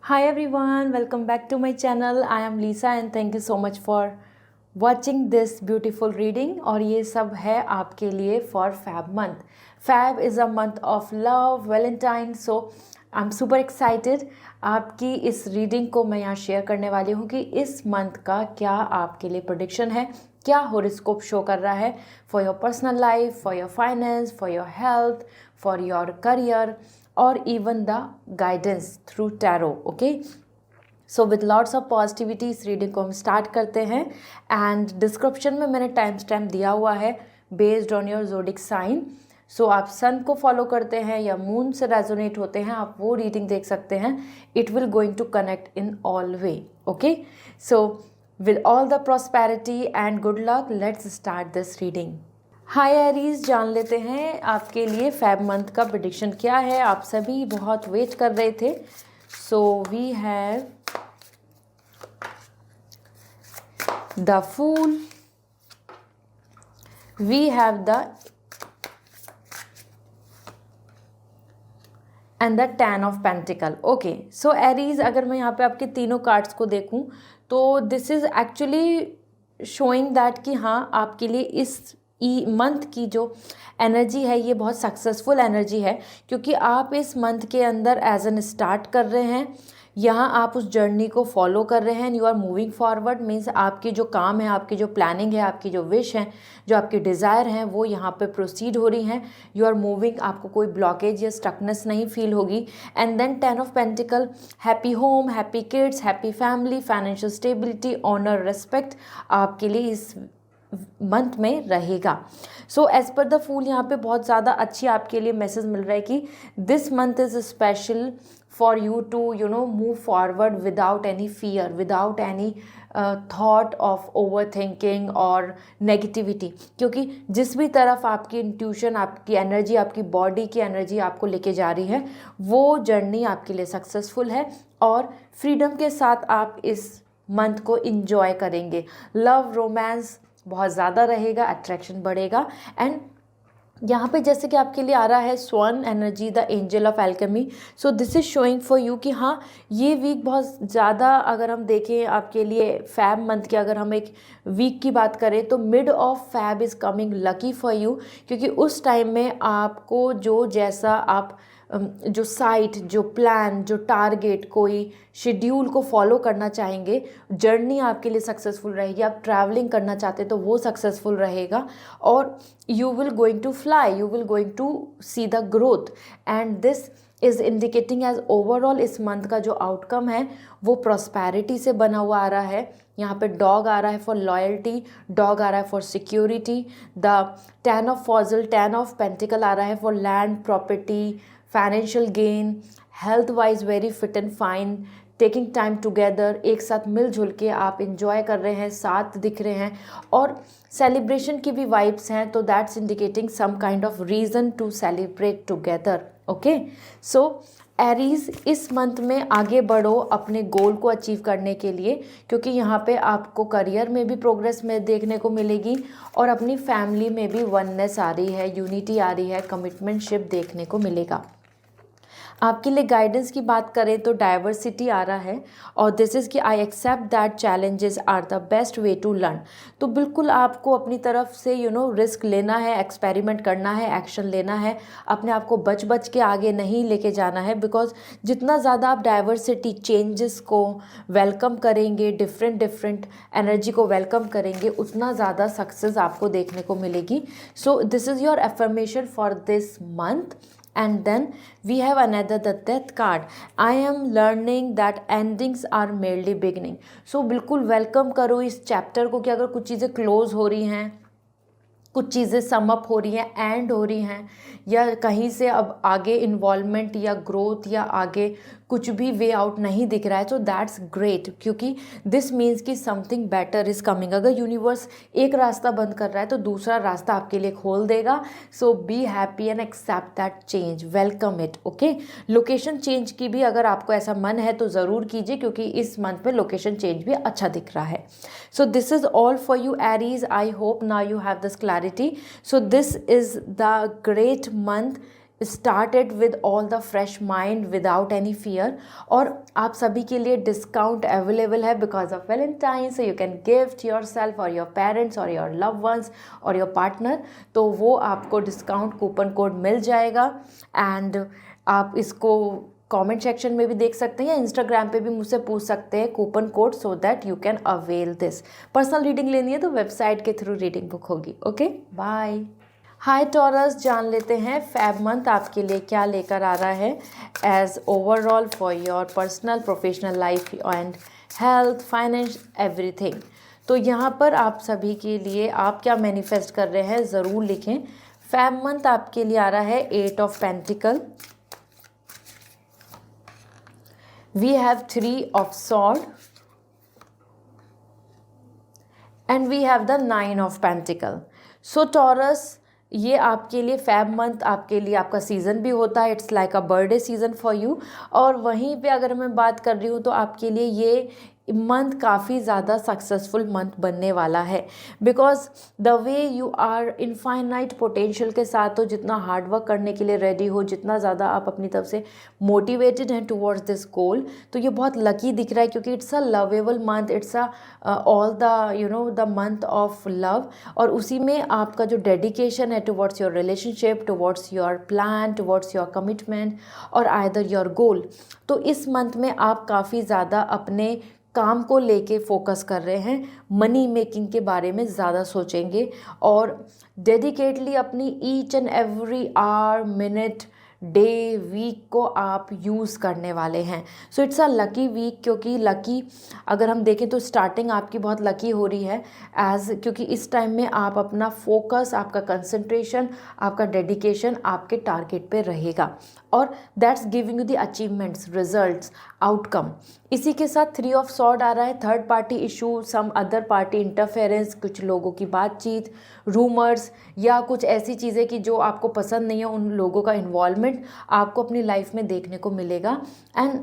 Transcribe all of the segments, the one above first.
Hi everyone, welcome back to my channel. I am Lisa and thank you so much for watching this beautiful reading. और ये सब है आपके लिए for Fab month. Fab is a month of love, Valentine. So I'm super excited. आपकी इस reading को मैं यहाँ शेयर करने वाली हूँ कि इस मंथ का क्या आपके लिए प्रेडिक्शन है, क्या हॉरोस्कोप शो कर रहा है for your personal life, for your finance, for your health, for your career और even the guidance through tarot. Okay, so with lots of positivity इस रीडिंग को हम स्टार्ट करते हैं. एंड डिस्क्रिप्शन में मैंने टाइम स्टैम्प दिया हुआ है based on your zodiac sign. So आप सन को फॉलो करते हैं या मून से रेजोनेट होते हैं, आप वो रीडिंग देख सकते हैं. It will going to connect in all way. Okay, so with all the prosperity and good luck, let's start this reading. Hi Aries, जान लेते हैं आपके लिए फेब मंथ का प्रेडिक्शन क्या है. आप सभी बहुत वेट कर रहे थे. So we have the fool, we have the end the 10 of pentacle. Okay, so Aries, अगर मैं यहाँ पे आपके तीनों कार्ड्स को देखूँ तो this is actually showing that कि हाँ, आपके लिए इस मंथ की जो एनर्जी है ये बहुत सक्सेसफुल एनर्जी है, क्योंकि आप इस मंथ के अंदर एज एन स्टार्ट कर रहे हैं. यहाँ आप उस जर्नी को फॉलो कर रहे हैं. You are moving forward means आपकी जो काम है, आपकी जो प्लानिंग है, आपकी जो विश है, जो आपकी डिज़ायर हैं वो यहाँ पे प्रोसीड हो रही हैं. यू आर मूविंग, आपको कोई ब्लॉकेज या स्टकनेस नहीं फील होगी. And then 10 of pentacle, happy home, happy kids, happy family, financial stability, honour, respect आपके लिए इस मंथ में रहेगा. So as per the fool यहाँ पे बहुत ज़्यादा अच्छी आपके लिए मैसेज मिल रहा है कि this month is special for you to move forward without any fear, without any thought of over thinking और नेगेटिविटी. क्योंकि जिस भी तरफ आपकी इंट्यूशन, आपकी एनर्जी, आपकी बॉडी की एनर्जी आपको लेके जा रही है, वो जर्नी आपके लिए सक्सेसफुल है और फ्रीडम के साथ आप इस मंथ को इंजॉय करेंगे. लव, रोमांस बहुत ज़्यादा रहेगा, अट्रैक्शन बढ़ेगा. एंड यहाँ पे जैसे कि आपके लिए आ रहा है swan energy, the angel of alchemy. So this is showing for you कि हाँ, ये वीक बहुत ज़्यादा, अगर हम देखें आपके लिए फैब मंथ की, अगर हम एक वीक की बात करें तो mid of Feb is coming lucky for you. क्योंकि उस टाइम में आपको जो जैसा आप जो साइट, जो प्लान, जो टारगेट, कोई शेड्यूल को फॉलो करना चाहेंगे, जर्नी आपके लिए सक्सेसफुल रहेगी. आप ट्रैवलिंग करना चाहते तो वो सक्सेसफुल रहेगा और you will going to fly, you will going to see the growth. And this is indicating as overall इस मंथ का जो आउटकम है वो प्रॉस्पेरिटी से बना हुआ आ रहा है. यहाँ पे डॉग आ रहा है फॉर लॉयल्टी, डॉग आ रहा है for security. The 10 of fossil, 10 of pentacle आ रहा है for land, property, financial gain, health wise very fit and fine, taking time together. एक साथ मिलजुल के आप इंजॉय कर रहे हैं, साथ दिख रहे हैं और सेलिब्रेशन की भी वाइब्स हैं. तो that's indicating some kind of reason to celebrate together. Okay, so Aries, इस मंथ में आगे बढ़ो अपने गोल को अचीव करने के लिए, क्योंकि यहाँ पे आपको करियर में भी प्रोग्रेस में देखने को मिलेगी और अपनी फैमिली में भी वननेस आ रही है, यूनिटी आ रही है, कमिटमेंटशिप देखने को मिलेगा. आपके लिए गाइडेंस की बात करें तो डाइवर्सिटी आ रहा है और दिस इज़ कि I accept that challenges are the best way to learn. तो बिल्कुल आपको अपनी तरफ से रिस्क लेना है, एक्सपेरिमेंट करना है, एक्शन लेना है. अपने आप को बच बच के आगे नहीं लेके जाना है, बिकॉज जितना ज़्यादा आप डाइवर्सिटी, चेंजेस को वेलकम करेंगे, डिफरेंट एनर्जी को वेलकम करेंगे, उतना ज़्यादा सक्सेस आपको देखने को मिलेगी. सो this is your affirmation for this month. And then we have another, the death card. I am learning that endings are merely beginning. So बिल्कुल वेलकम करो इस चैप्टर को कि अगर कुछ चीज़ें क्लोज हो रही हैं, कुछ चीज़ें सम अप हो रही हैं, एंड हो रही हैं, या कहीं से अब आगे इन्वॉल्वमेंट या ग्रोथ या आगे कुछ भी वे आउट नहीं दिख रहा है, तो दैट्स ग्रेट. क्योंकि दिस मीन्स कि समथिंग बेटर इज़ कमिंग. अगर यूनिवर्स एक रास्ता बंद कर रहा है तो दूसरा रास्ता आपके लिए खोल देगा. So be happy and accept that change, welcome it. Okay, location change की भी अगर आपको ऐसा मन है तो ज़रूर कीजिए, क्योंकि इस मंथ में लोकेशन चेंज भी अच्छा दिख रहा है. So this is all for you Aries. I hope now you have this clarity. So this is the great month start it with all the fresh mind without any fear. और आप सभी के लिए डिस्काउंट अवेलेबल है because of Valentine, so you can gift your self और your parents और your love once और your partner. तो वो आपको डिस्काउंट कूपन कोड मिल जाएगा एंड आप इसको कमेंट सेक्शन में भी देख सकते हैं या इंस्टाग्राम पे भी मुझसे पूछ सकते हैं coupon code, so that you can avail this. Personal reading लेनी है तो वेबसाइट के थ्रू रीडिंग बुक होगी। Okay, bye. हाय टॉरस, जान लेते हैं फेब मंथ आपके लिए क्या लेकर आ रहा है as overall for your personal professional life and health, finance, everything. तो यहाँ पर आप सभी के लिए आप क्या मैनिफेस्ट कर रहे हैं ज़रूर लिखें। फेब मंथ आपके लिए आ रहा है 8 of pentacle, we have 3 of sword and we have the 9 of pentacle. So Taurus, ये आपके लिए फेब मंथ आपके लिए आपका सीज़न भी होता है, it's like a birthday season for you. और वहीं पे अगर मैं बात कर रही हूँ तो आपके लिए ये मंथ काफ़ी ज़्यादा सक्सेसफुल मंथ बनने वाला है because the way you are infinite potential के साथ, तो जितना हार्ड वर्क करने के लिए रेडी हो, जितना ज़्यादा आप अपनी तरफ से मोटिवेटेड हैं टुवर्ड्स दिस गोल, तो ये बहुत लकी दिख रहा है क्योंकि it's a lovable month, it's a all the the month of love. और उसी में आपका जो डेडिकेशन है towards your relationship, towards your plan, towards your commitment और आइदर योर गोल, तो इस मंथ में आप काफ़ी ज़्यादा अपने काम को लेके फोकस कर रहे हैं, मनी मेकिंग के बारे में ज़्यादा सोचेंगे और डेडिकेटली अपनी each and every hour, minute, day, week को आप यूज़ करने वाले हैं। So it's a lucky week, क्योंकि लकी अगर हम देखें तो स्टार्टिंग आपकी बहुत लकी हो रही है क्योंकि इस टाइम में आप अपना फोकस, आपका कंसंट्रेशन, आपका डेडिकेशन आपके टारगेट पे रहेगा और that's giving you the achievements, results, outcome. इसी के साथ 3 ऑफ सॉर्ड आ रहा है, third party issue, some other party interference, कुछ लोगों की बातचीत, रूमर्स या कुछ ऐसी चीज़ें कि जो आपको पसंद नहीं है, उन लोगों का इन्वॉल्वमेंट आपको अपनी लाइफ में देखने को मिलेगा and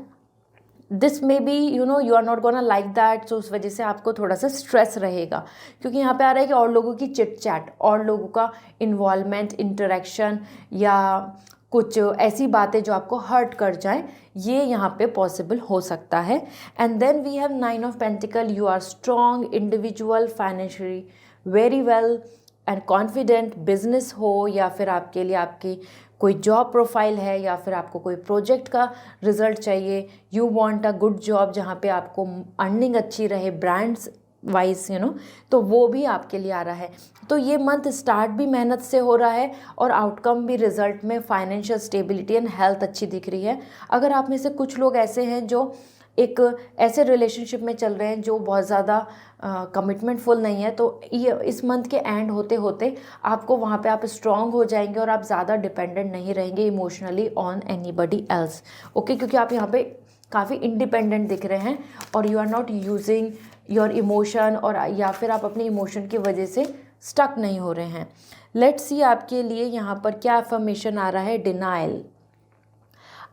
this may be you are not gonna like that. So उस वजह से आपको थोड़ा सा स्ट्रेस रहेगा क्योंकि यहाँ पे आ रहा है कि और लोगों की चिट चैट, और लोगों का इन्वॉल्वमेंट, इंटरेक्शन या कुछ ऐसी बातें जो आपको हर्ट कर जाए, ये यहाँ पे पॉसिबल हो सकता है। And then we have 9 of pentacle, you are strong individual, financially very well and confident, business हो या फिर आपके लिए आपकी कोई जॉब प्रोफाइल है या फिर आपको कोई प्रोजेक्ट का रिजल्ट चाहिए, you want a good job जहाँ पे आपको अर्निंग अच्छी रहे, ब्रांड्स वाइज तो वो भी आपके लिए आ रहा है। तो ये मंथ स्टार्ट भी मेहनत से हो रहा है और आउटकम भी रिजल्ट में फाइनेंशियल स्टेबिलिटी एंड हेल्थ अच्छी दिख रही है। अगर आप में से कुछ लोग ऐसे हैं जो एक ऐसे रिलेशनशिप में चल रहे हैं जो बहुत ज़्यादा कमिटमेंटफुल नहीं है, तो ये इस मंथ के एंड होते होते आपको वहाँ पे आप स्ट्रॉन्ग हो जाएंगे और आप ज़्यादा डिपेंडेंट नहीं रहेंगे emotionally on anybody else. Okay, क्योंकि आप यहाँ पे काफ़ी इंडिपेंडेंट दिख रहे हैं और you are not using your emotion, और या फिर आप अपने इमोशन की वजह से स्टक नहीं हो रहे हैं। लेट्स सी आपके लिए यहाँ पर क्या अफर्मेशन आ रहा है। Denial,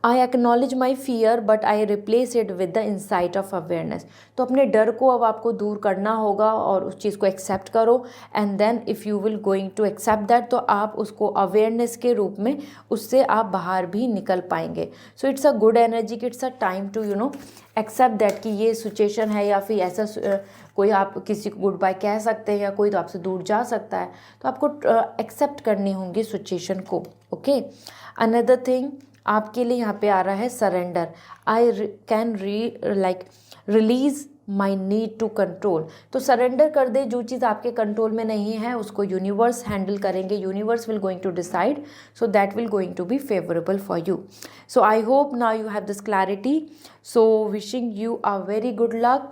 I acknowledge my fear but I replace it with the insight of awareness. तो अपने डर को अब आपको दूर करना होगा और उस चीज़ को एक्सेप्ट करो and then if you will going to accept that, तो आप उसको अवेयरनेस के रूप में उससे आप बाहर भी निकल पाएंगे। So it's a good energy, it's a time to accept that कि ये सिचुएशन है या फिर ऐसा कोई आप किसी को गुड बाय कह सकते हैं या कोई तो आपसे दूर जा सकता है, तो आपको एक्सेप्ट करनी होंगी सिचुएशन को। ओके, अनदर थिंग आपके लिए यहाँ पे आ रहा है surrender. I can release my need to control. तो सरेंडर कर दे, जो चीज़ आपके कंट्रोल में नहीं है उसको यूनिवर्स हैंडल करेंगे, universe will going to decide, so that will going to be favourable for you. So I hope now you have this clarity. So wishing you a very good luck.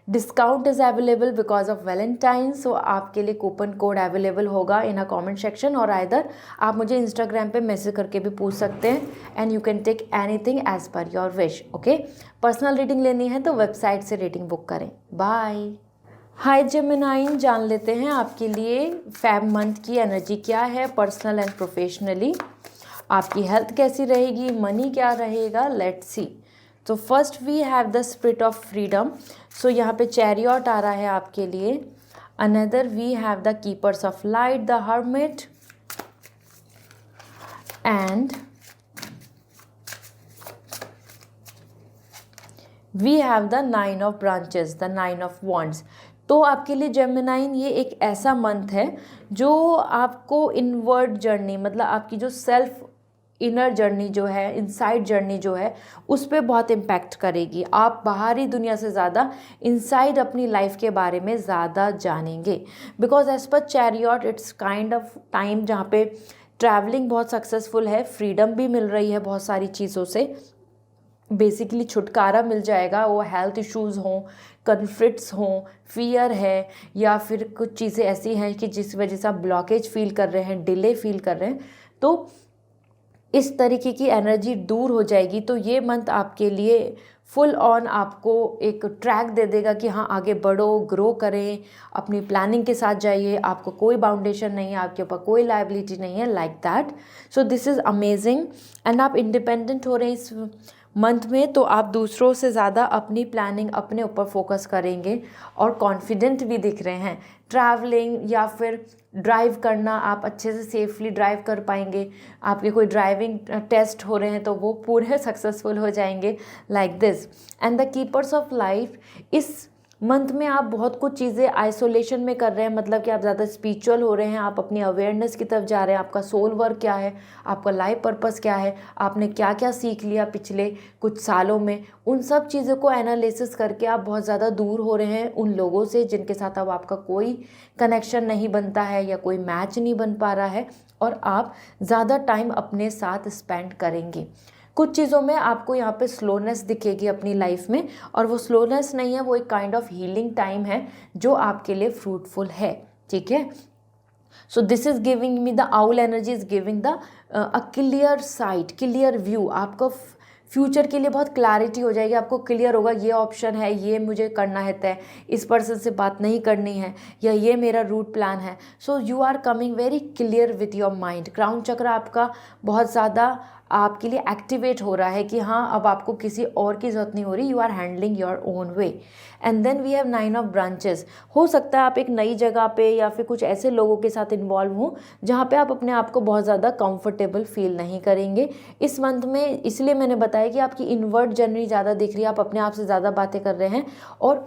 Discount is available because of Valentine, so आपके लिए coupon code available होगा in a comment section, और either आप मुझे Instagram पे message करके भी पूछ सकते हैं and you can take anything as per your wish. Okay, personal reading लेनी है तो वेबसाइट से रीडिंग बुक करें। बाय। हाय जेमिनाइन, जान लेते हैं आपके लिए फेब मंथ की एनर्जी क्या है पर्सनल एंड प्रोफेशनली। आपकी हेल्थ कैसी रहेगी, मनी क्या रहेगा, लेट्स सी। तो first we have the spirit of freedom. So यहाँ पे चैरियट आ रहा है आपके लिए। Another we have the keepers of light, the hermit, and we have the 9 of branches, the 9 of wands. तो आपके लिए जेमिनाइन ये एक ऐसा मंथ है जो आपको इनवर्ड जर्नी, मतलब आपकी जो सेल्फ इनर जर्नी जो है, इनसाइड जर्नी जो है, उस पर बहुत इम्पैक्ट करेगी। आप बाहरी दुनिया से ज़्यादा इनसाइड अपनी लाइफ के बारे में ज़्यादा जानेंगे। Because as per chariot it's kind of time जहाँ पे ट्रैवलिंग बहुत सक्सेसफुल है, फ्रीडम भी मिल रही है बहुत सारी चीज़ों से, बेसिकली छुटकारा मिल जाएगा। वो हेल्थ इश्यूज़ हों, कन्फ्लिक्ट्स हों, फियर है, या फिर कुछ चीज़ें ऐसी हैं कि जिस वजह से आप ब्लॉकेज फील कर रहे हैं, डिले फील कर रहे हैं, तो इस तरीके की एनर्जी दूर हो जाएगी। तो ये मंथ आपके लिए फुल ऑन आपको एक ट्रैक दे देगा कि हाँ आगे बढ़ो, ग्रो करें, अपनी प्लानिंग के साथ जाइए, आपको कोई बाउंडेशन नहीं है, आपके ऊपर कोई लाइबिलिटी नहीं है, like that. So this is amazing. And आप इंडिपेंडेंट हो रहे हैं इस मंथ में, तो आप दूसरों से ज़्यादा अपनी प्लानिंग, अपने ऊपर फोकस करेंगे और कॉन्फिडेंट भी दिख रहे हैं। ट्रैवलिंग या फिर ड्राइव करना, आप अच्छे से सेफली ड्राइव कर पाएंगे। आपके कोई ड्राइविंग टेस्ट हो रहे हैं तो वो पूरे सक्सेसफुल हो जाएंगे, like this. And the keepers of life, इस मंथ में आप बहुत कुछ चीज़ें आइसोलेशन में कर रहे हैं, मतलब कि आप ज़्यादा स्पिरिचुअल हो रहे हैं, आप अपनी अवेयरनेस की तरफ जा रहे हैं। आपका सोल वर्क क्या है, आपका लाइफ पर्पस क्या है, आपने क्या क्या सीख लिया पिछले कुछ सालों में, उन सब चीज़ों को एनालिसिस करके आप बहुत ज़्यादा दूर हो रहे हैं उन लोगों से जिनके साथ अब आपका कोई कनेक्शन नहीं बनता है या कोई मैच नहीं बन पा रहा है, और आप ज़्यादा टाइम अपने साथ स्पेंड करेंगे। कुछ चीज़ों में आपको यहाँ पे स्लोनेस दिखेगी अपनी लाइफ में, और वो स्लोनेस नहीं है, वो एक काइंड ऑफ हीलिंग टाइम है जो आपके लिए फ्रूटफुल है, ठीक है। So this is giving me the owl energy is giving the a clear site, clear view. आपको फ्यूचर के लिए बहुत क्लैरिटी हो जाएगी, आपको क्लियर होगा ये ऑप्शन है, ये मुझे करना है तय, इस पर्सन से बात नहीं करनी है, या ये मेरा रूट प्लान है। So you are coming very clear with your mind. Crown chakra आपका बहुत ज़्यादा आपके लिए एक्टिवेट हो रहा है कि हाँ अब आपको किसी और की ज़रूरत नहीं हो रही, you are handling your own way. And then we have 9 of branches. हो सकता है आप एक नई जगह पे या फिर कुछ ऐसे लोगों के साथ इन्वॉल्व हों जहाँ पे आप अपने आप को बहुत ज़्यादा कंफर्टेबल फील नहीं करेंगे इस मंथ में। इसलिए मैंने बताया कि आपकी इनवर्ट जर्नी ज़्यादा दिख रही है, आप अपने आप से ज़्यादा बातें कर रहे हैं और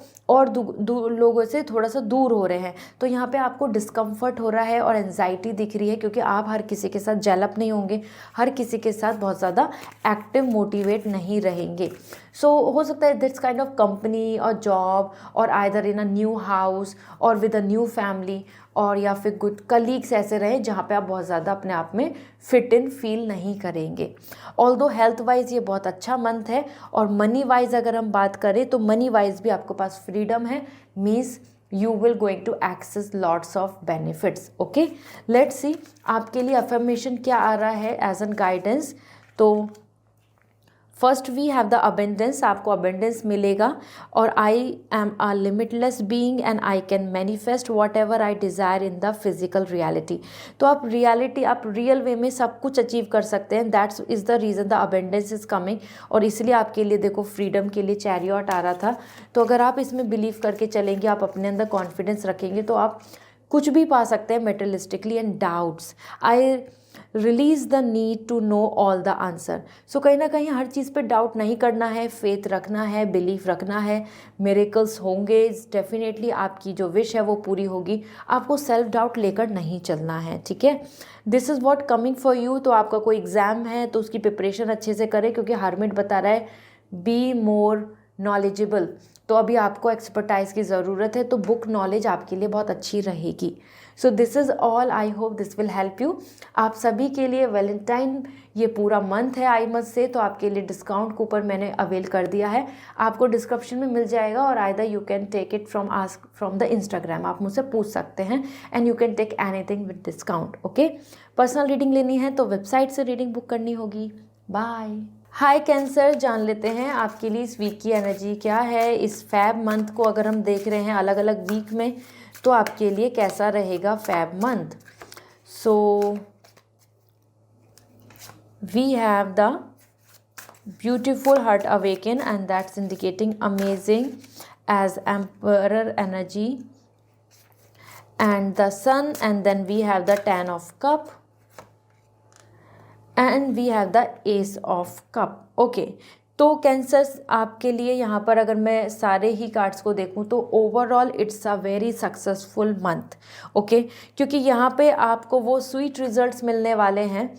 लोगों से थोड़ा सा दूर हो रहे हैं। तो यहाँ पे आपको डिस्कम्फर्ट हो रहा है और एंजाइटी दिख रही है, क्योंकि आप हर किसी के साथ जेलअप नहीं होंगे, हर किसी के साथ बहुत ज़्यादा एक्टिव मोटिवेट नहीं रहेंगे। सो हो सकता है दिस काइंड ऑफ कंपनी और जॉब और either in a new house और विद अ न्यू फैमिली, और या फिर गुड कलीग्स ऐसे रहे जहाँ पे आप बहुत ज़्यादा अपने आप में फिट इन फील नहीं करेंगे। ऑल्दो हेल्थ वाइज ये बहुत अच्छा मंथ है, और मनी वाइज अगर हम बात करें तो मनी वाइज भी आपके पास फ्रीडम है, means you will going to access lots of benefits. okay, let's see आपके लिए अफर्मेशन क्या आ रहा है एज एन गाइडेंस। तो first we have the abundance, आपको अबेंडेंस मिलेगा, और I am a limitless being and I can manifest whatever I desire in the physical reality. तो आप रियल वे में सब कुछ अचीव कर सकते हैं, that's is the reason the abundance is coming. और इसलिए आपके लिए देखो फ्रीडम के लिए चैरियट आ रहा था। तो अगर आप इसमें बिलीव करके चलेंगे, आप अपने अंदर कॉन्फिडेंस रखेंगे, तो आप कुछ भी पा सकते हैं materialistically. And doubts, I release the need to know all the answer. So कहीं ना कहीं हर चीज़ पे डाउट नहीं करना है, फेथ रखना है, बिलीफ रखना है, मिरेकल्स होंगे डेफिनेटली, आपकी जो विश है वो पूरी होगी। आपको सेल्फ डाउट लेकर नहीं चलना है, ठीक है। This is what coming for you. तो आपका कोई एग्ज़ाम है तो उसकी प्रिपरेशन अच्छे से करें, क्योंकि हरमिट बता रहा है बी मोर नॉलेजेबल। तो अभी आपको एक्सपर्टाइज की ज़रूरत है, तो बुक नॉलेज आपके लिए बहुत अच्छी रहेगी। सो this is all, I hope this will help you. आप सभी के लिए वैलेंटाइन ये पूरा मंथ है आई मस्ट से, तो आपके लिए डिस्काउंट कूपन मैंने अवेल कर दिया है, आपको डिस्क्रिप्शन में मिल जाएगा, और either you can take it from the Instagram, आप मुझसे पूछ सकते हैं, and you can take anything with discount. Okay, personal reading लेनी है तो वेबसाइट से रीडिंग बुक करनी होगी। बाय। हाय कैंसर, जान लेते हैं आपके लिए इस वीक की एनर्जी क्या है। इस फैब मंथ को अगर हम देख रहे हैं अलग अलग वीक में, तो आपके लिए कैसा रहेगा Feb month. So we have the beautiful heart awaken, and that's indicating amazing as emperor energy, and the sun, and then we have the 10 of cup, and we have the ace of cup. okay, तो Cancer आपके लिए यहाँ पर अगर मैं सारे ही cards को देखूँ तो overall it's a very successful month, okay, क्योंकि यहाँ पे आपको वो स्वीट रिजल्ट्स मिलने वाले हैं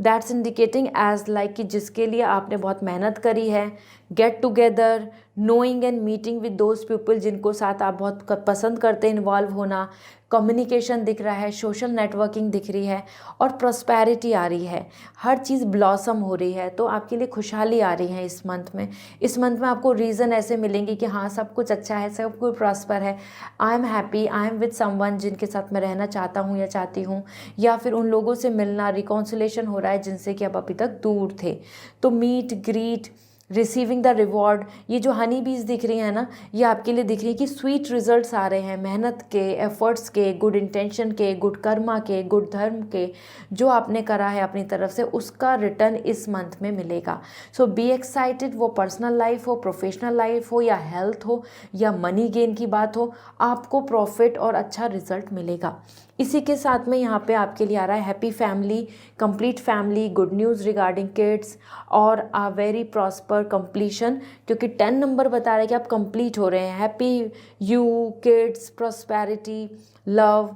दैट्स इंडिकेटिंग एज लाइक कि जिसके लिए आपने बहुत मेहनत करी है। Get together, knowing and meeting with those people जिनको साथ आप बहुत पसंद करते हैं इन्वॉल्व होना, कम्युनिकेशन दिख रहा है, सोशल नेटवर्किंग दिख रही है और प्रॉस्पेरिटी आ रही है, हर चीज़ ब्लॉसम हो रही है। तो आपके लिए खुशहाली आ रही है इस मंथ में। इस मंथ में आपको रीज़न ऐसे मिलेंगे कि हाँ सब कुछ अच्छा है, सब कुछ प्रॉस्पर है, I am happy, I am with someone जिनके साथ मैं रहना चाहता हूँ या चाहती हूँ, या फिर उन लोगों से मिलना, रिकॉन्सिलेशन हो रहा है जिनसे कि आप अभी तक दूर थे। तो meet greet, receiving the reward, ये जो हनी बीज दिख रही है ना, ये आपके लिए दिख रही है कि स्वीट रिजल्ट्स आ रहे हैं मेहनत के, एफर्ट्स के, गुड इंटेंशन के, गुड कर्मा के, गुड धर्म के, जो आपने करा है अपनी तरफ से उसका रिटर्न इस मंथ में मिलेगा। सो बी एक्साइटेड, वो पर्सनल लाइफ हो, प्रोफेशनल लाइफ हो, या हेल्थ हो, या मनी गेन की बात हो, आपको प्रॉफिट और अच्छा रिजल्ट मिलेगा। इसी के साथ में यहाँ पे आपके लिए आ रहा है happy family, complete family, good news regarding kids और आ वेरी प्रॉस्पर कंप्लीशन, क्योंकि 10 नंबर बता रहा है कि आप कंप्लीट हो रहे हैं। Happy you, kids, prosperity, love,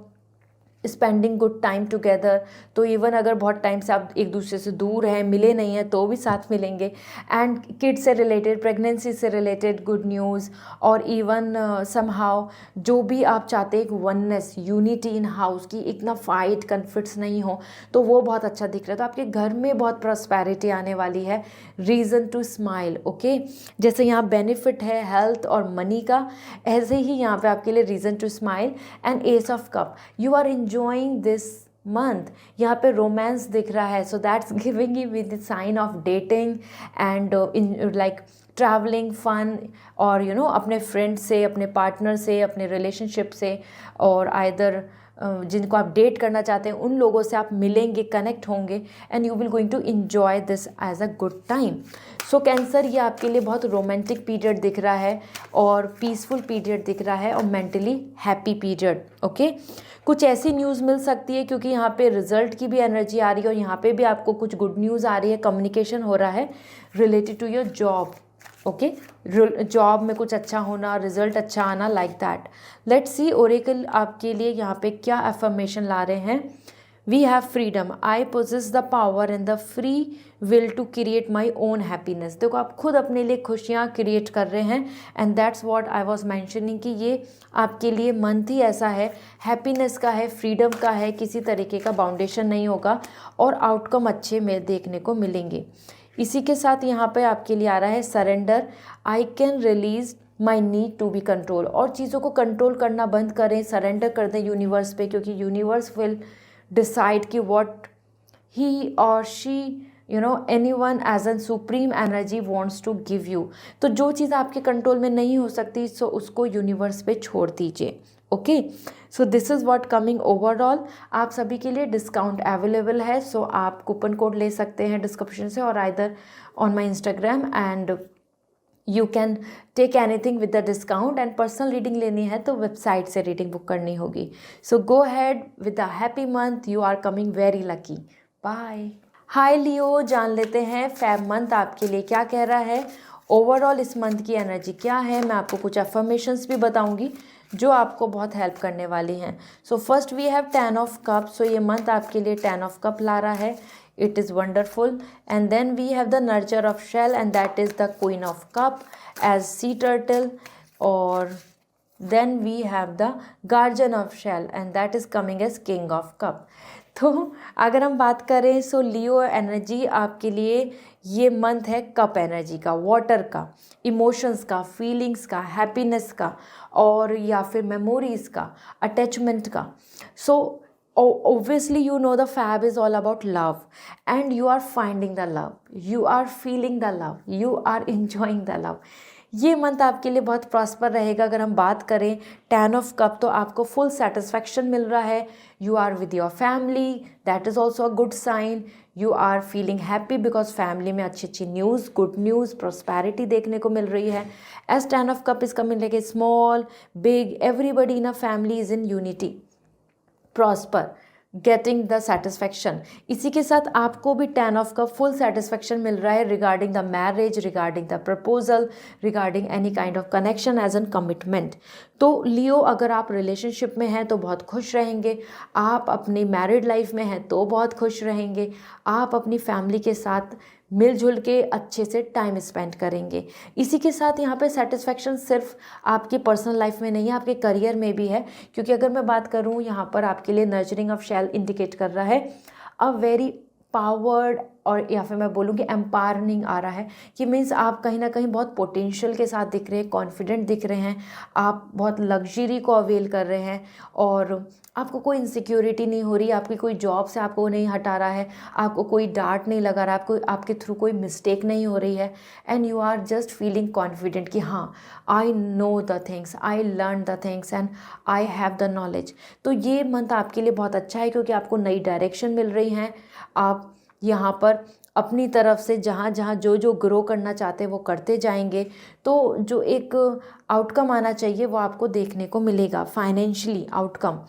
spending good time together. तो इवन अगर बहुत टाइम से आप एक दूसरे से दूर हैं, मिले नहीं हैं, तो भी साथ मिलेंगे। एंड किड्स से रिलेटेड, प्रेगनेंसी से रिलेटेड गुड न्यूज़, और इवन समहाउ जो भी आप चाहते हैं, एक वननेस, यूनिटी इन हाउस की, इतना फाइट कन्फ्लिक्ट्स नहीं हो, तो वो बहुत अच्छा दिख रहा है। तो आपके घर में बहुत प्रॉस्पेरिटी आने वाली है। रीज़न टू स्माइल, ओके, जैसे यहाँ बेनिफिट है हेल्थ और मनी का, ऐसे ही यहाँ पे आपके लिए reason to smile. And ace of cup, you are enjoying this month, यहाँ पे रोमांस दिख रहा है, so that's giving you with the sign of dating and in like travelling fun, और यू नो अपने फ्रेंड से, अपने पार्टनर से, अपने रिलेशनशिप से, और आइदर जिनको आप डेट करना चाहते हैं उन लोगों से आप मिलेंगे, कनेक्ट होंगे, and you will going to enjoy this as a good time. So Cancer, ये आपके लिए बहुत रोमांटिक पीरियड दिख रहा है और पीसफुल पीरियड दिख रहा है और मेंटली हैप्पी पीरियड, ओके। कुछ ऐसी न्यूज़ मिल सकती है क्योंकि यहाँ पे रिजल्ट की भी एनर्जी आ रही है और यहाँ पे भी आपको कुछ गुड न्यूज़ आ रही है, कम्युनिकेशन हो रहा है related to your job, okay, job में कुछ अच्छा होना, रिजल्ट अच्छा आना, like that. Let's see oracle आपके लिए यहाँ पे क्या अफर्मेशन ला रहे हैं। We have freedom, I possess the power and the free will to create my own happiness. देखो आप खुद अपने लिए खुशियाँ क्रिएट कर रहे हैं, and that's what I was mentioning कि ये आपके लिए मंथ ही ऐसा है, हैप्पीनेस का है, फ्रीडम का है, किसी तरीके का बाउंडेशन नहीं होगा और आउटकम अच्छे में देखने को मिलेंगे। इसी के साथ यहाँ पे आपके लिए आ रहा है surrender, I can release my need to be control, और चीज़ों को कंट्रोल करना बंद करें, सरेंडर कर दें यूनिवर्स पे, क्योंकि यूनिवर्स विल डिसाइड कि व्हाट ही और she, you know, anyone as an supreme energy wants to give you. तो जो चीज़ आपके कंट्रोल में नहीं हो सकती, सो उसको यूनिवर्स पे छोड़ दीजिए, okay. So this is what coming overall. आप सभी के लिए डिस्काउंट अवेलेबल है, सो आप कूपन कोड ले सकते हैं डिस्क्रिप्शन से, और either on my Instagram, and you can take anything with the discount. And personal reading लेनी है तो वेबसाइट से रीडिंग बुक करनी होगी। So go ahead with a happy month, you are coming very lucky. Bye. Hi Leo, जान लेते हैं Feb month आपके लिए क्या कह रहा है। ओवरऑल इस मंथ की एनर्जी क्या है, मैं आपको कुछ अफर्मेशंस भी बताऊंगी जो आपको बहुत हेल्प करने वाली हैं। So first we have 10 of cup, so ये मंथ आपके लिए 10 ऑफ कप ला रहा है, it is wonderful. And then we have the nurture of shell, and that is the queen of cup as sea turtle, or then we have the guardian of shell, and that is coming as king of cup. तो अगर हम बात करें, सो लियो energy आपके लिए ये month है cup energy का, वाटर का, इमोशंस का, फीलिंग्स का, हैप्पीनेस का, और या फिर मेमोरीज का, अटैचमेंट का। सो obviously you know the fab is all about love, and you are finding the love, you are feeling the love, you are enjoying the love. ये मंथ आपके लिए बहुत प्रॉस्पर रहेगा। अगर हम बात करें 10 ऑफ कप, तो आपको फुल सेटिस्फैक्शन मिल रहा है, you are with your family, that is also a good sign, you are feeling happy because family में अच्छी अच्छी न्यूज़, गुड न्यूज़, प्रॉस्पेरिटी देखने को मिल रही है। एज 10 ऑफ कप इसका मिलेगा small big, everybody in a family is in unity, prosper, getting the satisfaction. इसी के साथ आपको भी 10 ऑफ का फुल सेटिस्फेक्शन मिल रहा है regarding the marriage, regarding the proposal, regarding any kind of connection as an commitment. तो लियो, अगर आप रिलेशनशिप में हैं तो बहुत खुश रहेंगे, आप अपनी मैरिड लाइफ में हैं तो बहुत खुश रहेंगे, आप अपनी फैमिली के साथ मिलजुल के अच्छे से टाइम स्पेंड करेंगे। इसी के साथ यहाँ पे सेटिस्फेक्शन सिर्फ आपकी पर्सनल लाइफ में नहीं है, आपके करियर में भी है, क्योंकि अगर मैं बात करूँ यहाँ पर आपके लिए नर्चरिंग ऑफ शेल इंडिकेट कर रहा है अ वेरी पावर्ड, और या फिर मैं बोलूँ कि एम्पावरिंग आ रहा है, कि मीन्स आप कहीं ना कहीं बहुत पोटेंशियल के साथ दिख रहे हैं, कॉन्फिडेंट दिख रहे हैं, आप बहुत लग्जरी को अवेल कर रहे हैं और आपको कोई इनसिक्योरिटी नहीं हो रही, आपकी कोई जॉब से आपको नहीं हटा रहा है, आपको कोई डांट नहीं लगा रहा है, आपको आपके थ्रू कोई मिस्टेक नहीं हो रही है, and you are just feeling confident कि हाँ I know the things, I learn the things and I have the knowledge. तो ये मंथ आपके लिए बहुत अच्छा है, क्योंकि आपको नई डायरेक्शन मिल रही हैं, आप यहाँ पर अपनी तरफ से जहाँ जहाँ जो जो ग्रो करना चाहते हैं वो करते जाएंगे, तो जो एक आउटकम आना चाहिए वो आपको देखने को मिलेगा, फाइनेंशियली आउटकम,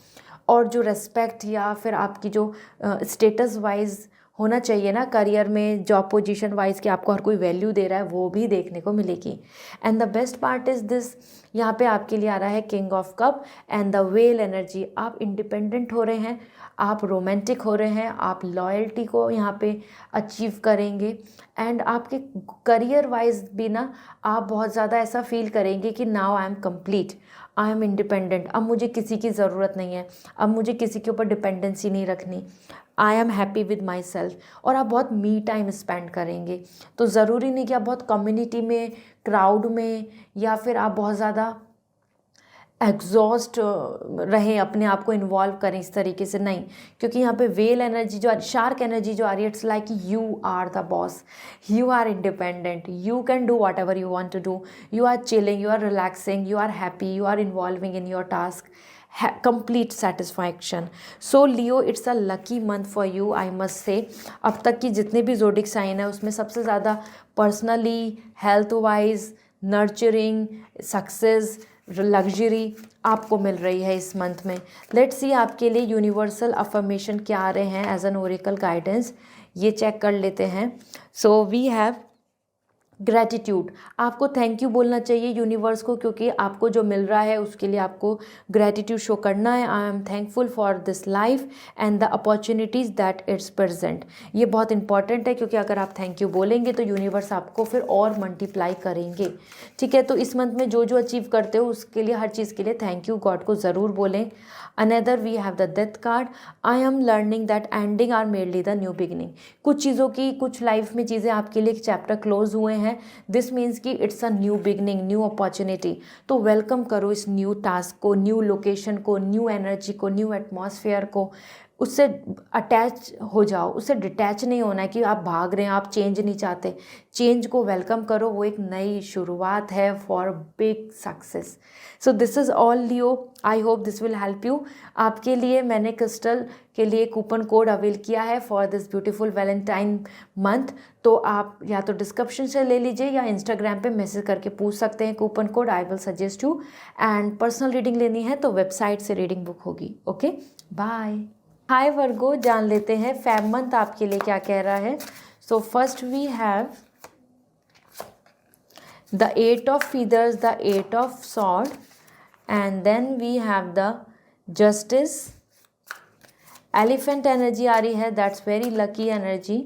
और जो रेस्पेक्ट या फिर आपकी जो स्टेटस वाइज होना चाहिए ना करियर में, जॉब पोजीशन वाइज कि आपको हर कोई वैल्यू दे रहा है, वो भी देखने को मिलेगी। And the best part is this, यहाँ पे आपके लिए आ रहा है king of cup and the whale energy. आप इंडिपेंडेंट हो रहे हैं, आप रोमांटिक हो रहे हैं, आप लॉयल्टी को यहाँ पे अचीव करेंगे, एंड आपके करियर वाइज भी ना आप बहुत ज़्यादा ऐसा फील करेंगे कि now I am complete, I am independent, अब मुझे किसी की ज़रूरत नहीं है, अब मुझे किसी के ऊपर डिपेंडेंसी नहीं रखनी, I am happy with my self. और आप बहुत मी टाइम स्पेंड करेंगे। तो ज़रूरी नहीं कि आप बहुत कम्युनिटी में, क्राउड में, या फिर आप बहुत ज़्यादा एग्जॉस्ट रहें, अपने आप को इन्वॉल्व करें इस तरीके से, नहीं, क्योंकि यहाँ पे वेल एनर्जी जो शार्क एनर्जी जो आ रही है, it's like you are the boss, you are independent, you can do whatever you want to do, you are chilling, you are relaxing, you are happy, you are involving in your task, complete satisfaction. So Leo, it's a lucky month for you, I must say. अब तक की जितने भी जोडिक sign है उसमें सबसे ज़्यादा personally, health wise, nurturing, success, luxury आपको मिल रही है इस मंथ में। लेट्स सी आपके लिए यूनिवर्सल अफर्मेशन क्या आ रहे हैं एज एन ओरेकल गाइडेंस, ये चेक कर लेते हैं। सो वी हैव ग्रैटिट्यूड, आपको थैंक यू बोलना चाहिए यूनिवर्स को, क्योंकि आपको जो मिल रहा है उसके लिए आपको ग्रैटिट्यूड शो करना है। I am thankful for this life and the opportunities that it's present. ये बहुत इंपॉर्टेंट है, क्योंकि अगर आप थैंक यू बोलेंगे तो यूनिवर्स आपको फिर और मल्टीप्लाई करेंगे। ठीक है, तो इस मंथ में जो जो अचीव करते हो उसके लिए, हर चीज़ के लिए थैंक यू गॉड को ज़रूर बोलें। Another we have the death card, I am learning that ending are merely the new beginning. कुछ चीज़ों की, कुछ लाइफ में चीज़ें आपके लिए एक चैप्टर क्लोज हुए हैं, दिस मीन्स कि it's a new beginning, new opportunity. तो वेलकम करो इस न्यू टास्क को, न्यू लोकेशन को, न्यू एनर्जी को, न्यू एटमॉस्फेयर को, उससे अटैच हो जाओ, उससे डिटैच नहीं होना है कि आप भाग रहे हैं, आप चेंज नहीं चाहते। चेंज को वेलकम करो, वो एक नई शुरुआत है for big success. So this is all Leo, I hope this will help you. आपके लिए मैंने क्रिस्टल के लिए कूपन कोड अवेल किया है for this beautiful Valentine month, तो आप या तो डिस्क्रिप्शन से ले लीजिए या इंस्टाग्राम पे मैसेज करके पूछ सकते हैं coupon code, I will suggest you. And personal reading लेनी है तो वेबसाइट से रीडिंग बुक होगी। Okay, bye. हाय वर्गो, जान लेते हैं फेब मंथ आपके लिए क्या कह रहा है। So first we have the 8 of feathers, the 8 of sword, and then we have the justice. Elephant energy आ रही है, that's very lucky energy.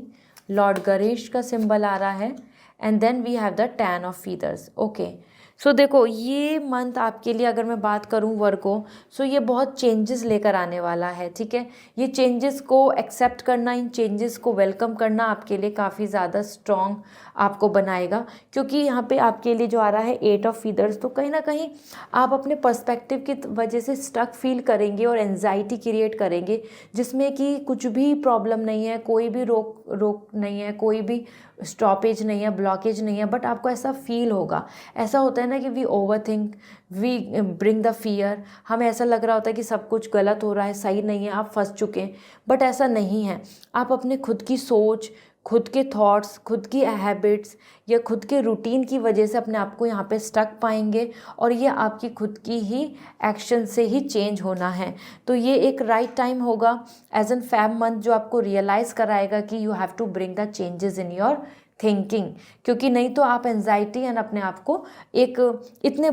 Lord Ganesh का सिंबल आ रहा है, and then we have the 10 of feathers. Okay, so देखो ये month आपके लिए अगर मैं बात करूं वर्गो, सो ये बहुत चेंजेस लेकर आने वाला है। ठीक है, ये चेंजेस को एक्सेप्ट करना, इन चेंजेस को वेलकम करना आपके लिए काफ़ी ज़्यादा स्ट्रॉन्ग आपको बनाएगा, क्योंकि यहाँ पे आपके लिए जो आ रहा है 8 ऑफ फीदर्स, तो कहीं ना कहीं आप अपने पर्सपेक्टिव की वजह से स्टक फील करेंगे और एंजाइटी क्रिएट करेंगे, जिसमें कि कुछ भी प्रॉब्लम नहीं है, कोई भी रोक नहीं है, कोई भी स्टॉपेज नहीं है, ब्लॉकेज नहीं है, बट आपको ऐसा फील होगा। ऐसा होता है ना कि we overthink, we bring the fear, हमें ऐसा लग रहा होता है कि सब कुछ गलत हो रहा है, सही नहीं है, आप फंस चुके हैं, बट ऐसा नहीं है। आप अपने खुद की सोच, खुद के थॉट्स, खुद की हैबिट्स या खुद के रूटीन की वजह से अपने आप को यहाँ पे स्टक पाएंगे, और ये आपकी खुद की ही एक्शन से ही चेंज होना है। तो ये एक राइट टाइम होगा एज एन फैब मंथ जो आपको रियलाइज़ कराएगा कि you have to bring the changes in your thinking, क्योंकि नहीं तो आप एंजाइटी एंड अपने आप को एक इतनी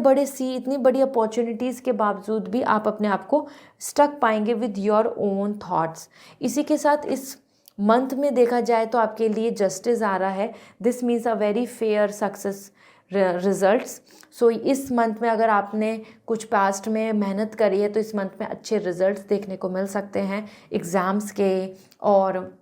बड़ी अपॉर्चुनिटीज़ के बावजूद भी आप अपने आप को स्टक पाएंगे विद योर ओन थॉट्स। इसी के साथ इस मंथ में देखा जाए तो आपके लिए जस्टिस आ रहा है। This means a very fair success results. So इस मंथ में अगर आपने कुछ पास्ट में मेहनत करी है तो इस मंथ में अच्छे रिजल्ट्स देखने को मिल सकते हैं एग्ज़ाम्स के, और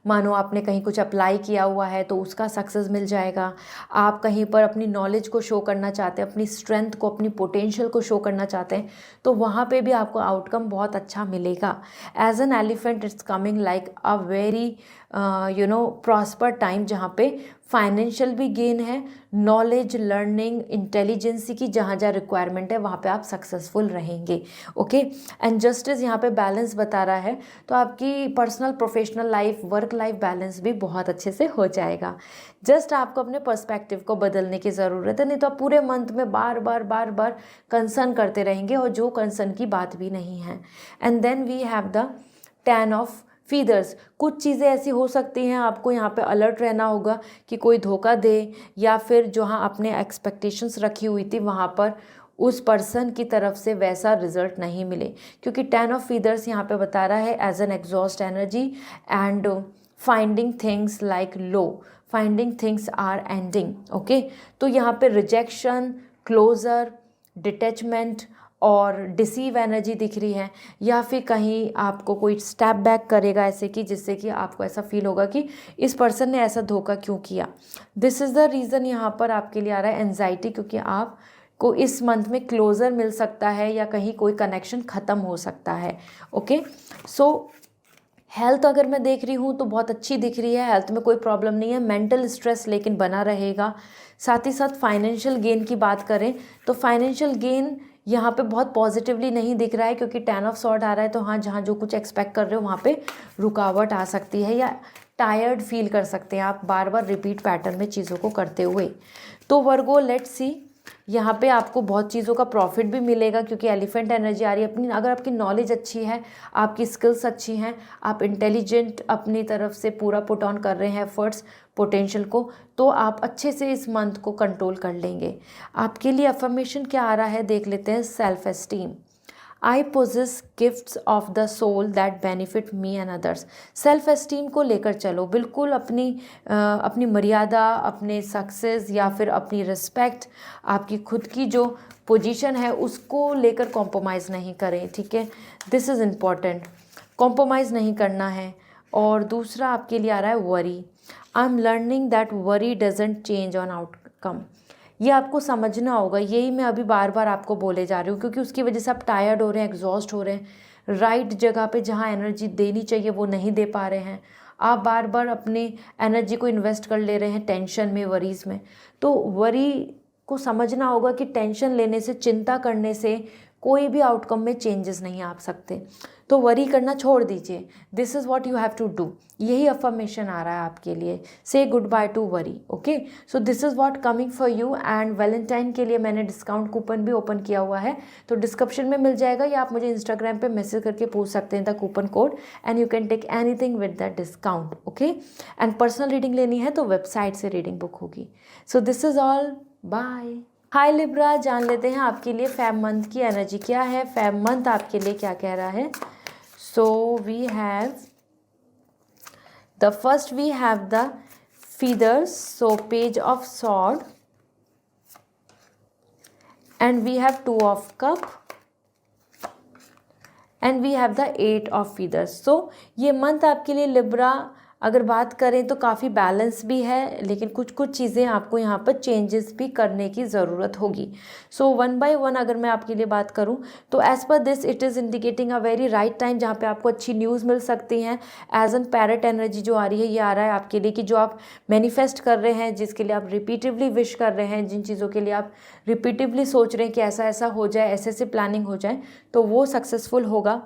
मानो आपने कहीं कुछ अप्लाई किया हुआ है तो उसका सक्सेस मिल जाएगा। आप कहीं पर अपनी नॉलेज को शो करना चाहते हैं, अपनी स्ट्रेंथ को, अपनी पोटेंशियल को शो करना चाहते हैं, तो वहाँ पे भी आपको आउटकम बहुत अच्छा मिलेगा। As an elephant it's coming like a very prosper time, जहाँ पे फाइनेंशियल भी गेन है, नॉलेज, लर्निंग, इंटेलिजेंसी की जहाँ जहाँ रिक्वायरमेंट है वहाँ पे आप सक्सेसफुल रहेंगे। ओके, एंड जस्टिस यहाँ पे बैलेंस बता रहा है, तो आपकी personal professional life, work life balance भी बहुत अच्छे से हो जाएगा। जस्ट आपको अपने पर्सपेक्टिव को बदलने की ज़रूरत है, नहीं तो आप पूरे मंथ में बार बार कंसर्न करते रहेंगे और जो कंसर्न की बात भी नहीं है। And then we have the 10 of feathers. कुछ चीज़ें ऐसी हो सकती हैं, आपको यहाँ पे अलर्ट रहना होगा कि कोई धोखा दे, या फिर जहाँ आपने एक्सपेक्टेशंस रखी हुई थी वहाँ पर उस पर्सन की तरफ से वैसा रिजल्ट नहीं मिले, क्योंकि 10 ऑफ फीदर्स यहाँ पे बता रहा है as an exhaust energy and finding things like low, finding things are ending. Okay, तो यहाँ पे रिजेक्शन, क्लोजर, डिटैचमेंट और डिसीव एनर्जी दिख रही है, या फिर कहीं आपको कोई स्टेप बैक करेगा ऐसे कि जिससे कि आपको ऐसा फील होगा कि इस पर्सन ने ऐसा धोखा क्यों किया। दिस इज़ द रीज़न यहाँ पर आपके लिए आ रहा है एंजाइटी, क्योंकि आपको इस मंथ में क्लोजर मिल सकता है या कहीं कोई कनेक्शन ख़त्म हो सकता है। ओके, सो हेल्थ अगर मैं देख रही हूँ तो बहुत अच्छी दिख रही है, हेल्थ में कोई प्रॉब्लम नहीं है। मेंटल स्ट्रेस लेकिन बना रहेगा। साथ ही साथ फाइनेंशियल गेन की बात करें तो फाइनेंशियल गेन यहाँ पे बहुत पॉजिटिवली नहीं दिख रहा है, क्योंकि 10 ऑफ सॉर्ड आ रहा है, तो हाँ, जहाँ जो कुछ एक्सपेक्ट कर रहे हो वहाँ पे रुकावट आ सकती है, या टायर्ड फील कर सकते हैं आप बार बार रिपीट पैटर्न में चीज़ों को करते हुए। तो वर्गो, लेट्स सी, यहाँ पे आपको बहुत चीज़ों का प्रॉफिट भी मिलेगा, क्योंकि एलिफेंट एनर्जी आ रही है। अपनी अगर आपकी नॉलेज अच्छी है, आपकी स्किल्स अच्छी हैं, आप इंटेलिजेंट अपनी तरफ से पूरा पुट ऑन कर रहे हैं एफर्ट्स, पोटेंशियल को, तो आप अच्छे से इस मंथ को कंट्रोल कर लेंगे। आपके लिए अफर्मेशन क्या आ रहा है देख लेते हैं। Self esteem, I possess gifts of the soul that benefit me and others. Self esteem को लेकर चलो, बिल्कुल अपनी मर्यादा, अपने सक्सेस या फिर अपनी रिस्पेक्ट, आपकी खुद की जो पोजीशन है उसको लेकर कॉम्प्रोमाइज़ नहीं करें। ठीक है, दिस इज़ इम्पॉर्टेंट, कॉम्प्रोमाइज़ नहीं करना है। और दूसरा आपके लिए आ रहा है worry. I am learning that worry doesn't change on outcome. ये आपको समझना होगा, यही मैं अभी बार बार आपको बोले जा रही हूँ, क्योंकि उसकी वजह से आप टायर्ड हो रहे हैं, एग्जॉस्ट हो रहे हैं, राइट जगह पे जहाँ एनर्जी देनी चाहिए वो नहीं दे पा रहे हैं। आप बार बार अपनी एनर्जी को इन्वेस्ट कर ले रहे हैं टेंशन में, वरीज में। तो वरी को समझना होगा कि टेंशन लेने से, चिंता करने से कोई भी आउटकम में चेंजेस नहीं आ सकते, तो वरी करना छोड़ दीजिए। This is what you have to do. यही अफर्मेशन आ रहा है आपके लिए, say good bye to worry. Okay, so this is what coming for you. And Valentine के लिए मैंने डिस्काउंट कूपन भी ओपन किया हुआ है, तो डिस्क्रिप्शन में मिल जाएगा, या आप मुझे इंस्टाग्राम पे मैसेज करके पूछ सकते हैं the coupon code, and you can take anything with that discount. Okay, and personal reading लेनी है तो वेबसाइट से रीडिंग बुक होगी। So this is all, bye. Hi Libra, जान लेते हैं आपके लिए फैब मंथ की एनर्जी क्या है, फैब मंथ आपके लिए क्या कह रहा है। So we have the first, we have the feathers, so page of sword, and we have 2 of cup, and we have the 8 of feathers. So ये मंथ आपके लिए लिब्रा अगर बात करें तो काफ़ी बैलेंस भी है, लेकिन कुछ कुछ चीज़ें आपको यहाँ पर चेंजेस भी करने की ज़रूरत होगी। सो 1 by 1 अगर मैं आपके लिए बात करूँ तो as per this it is indicating a very right time, जहाँ पे आपको अच्छी न्यूज़ मिल सकती हैं। एज एन पैरेट एनर्जी जो आ रही है, ये आ रहा है आपके लिए कि जो आप मैनिफेस्ट कर रहे हैं, जिसके लिए आप रिपीटिवली विश कर रहे हैं, जिन चीज़ों के लिए आप रिपीटिवली सोच रहे हैं कि ऐसा ऐसा हो जाए, ऐसे ऐसे प्लानिंग हो जाए, तो वो सक्सेसफुल होगा।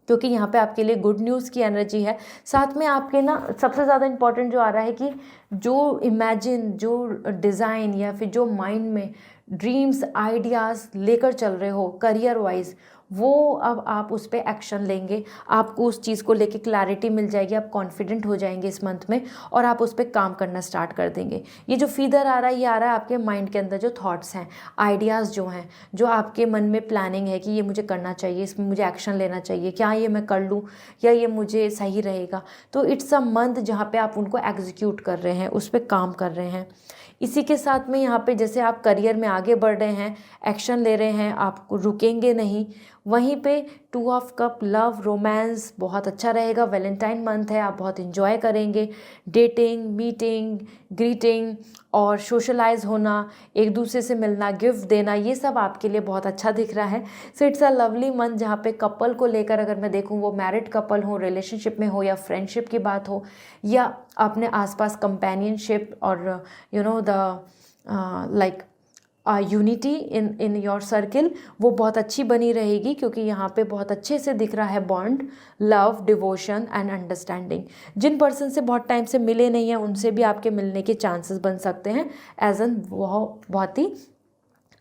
क्योंकि यहाँ पे आपके लिए गुड न्यूज़ की एनर्जी है। साथ में आपके ना सबसे ज़्यादा इम्पॉर्टेंट जो आ रहा है कि जो इमेजिन, जो डिज़ाइन या फिर जो माइंड में ड्रीम्स आइडियाज़ लेकर चल रहे हो करियर वाइज, वो अब आप उस पर एक्शन लेंगे। आपको उस चीज़ को लेके क्लैरिटी मिल जाएगी, आप कॉन्फिडेंट हो जाएंगे इस मंथ में और आप उस पर काम करना स्टार्ट कर देंगे। ये जो फीदर आ रहा है, ये आ रहा है आपके माइंड के अंदर जो थॉट्स हैं, आइडियाज़ जो हैं, जो आपके मन में प्लानिंग है कि ये मुझे करना चाहिए, इसमें मुझे एक्शन लेना चाहिए, क्या ये मैं कर लूँ या ये मुझे सही रहेगा। तो इट्स अ मंथ जहाँ पे आप उनको एग्जीक्यूट कर रहे हैं, उस पर काम कर रहे हैं। इसी के साथ में यहाँ पे जैसे आप करियर में आगे बढ़ रहे हैं, एक्शन ले रहे हैं, आप रुकेंगे नहीं। वहीं पे 2 ऑफ कप, लव, रोमांस बहुत अच्छा रहेगा। वैलेंटाइन मंथ है, आप बहुत इन्जॉय करेंगे। डेटिंग, मीटिंग, ग्रीटिंग और सोशलाइज होना, एक दूसरे से मिलना, गिफ्ट देना, ये सब आपके लिए बहुत अच्छा दिख रहा है। So it's a lovely month जहाँ पे कपल को लेकर अगर मैं देखूँ, वो मैरिड कपल हो, रिलेशनशिप में हो या फ्रेंडशिप की बात हो या अपने आसपास कंपेनियनशिप और you know the like unity in your circle, वो बहुत अच्छी बनी रहेगी। क्योंकि यहाँ पे बहुत अच्छे से दिख रहा है bond, love, devotion and understanding. जिन पर्सन से बहुत टाइम से मिले नहीं हैं, उनसे भी आपके मिलने के चांसेस बन सकते हैं। एज एन बहुत ही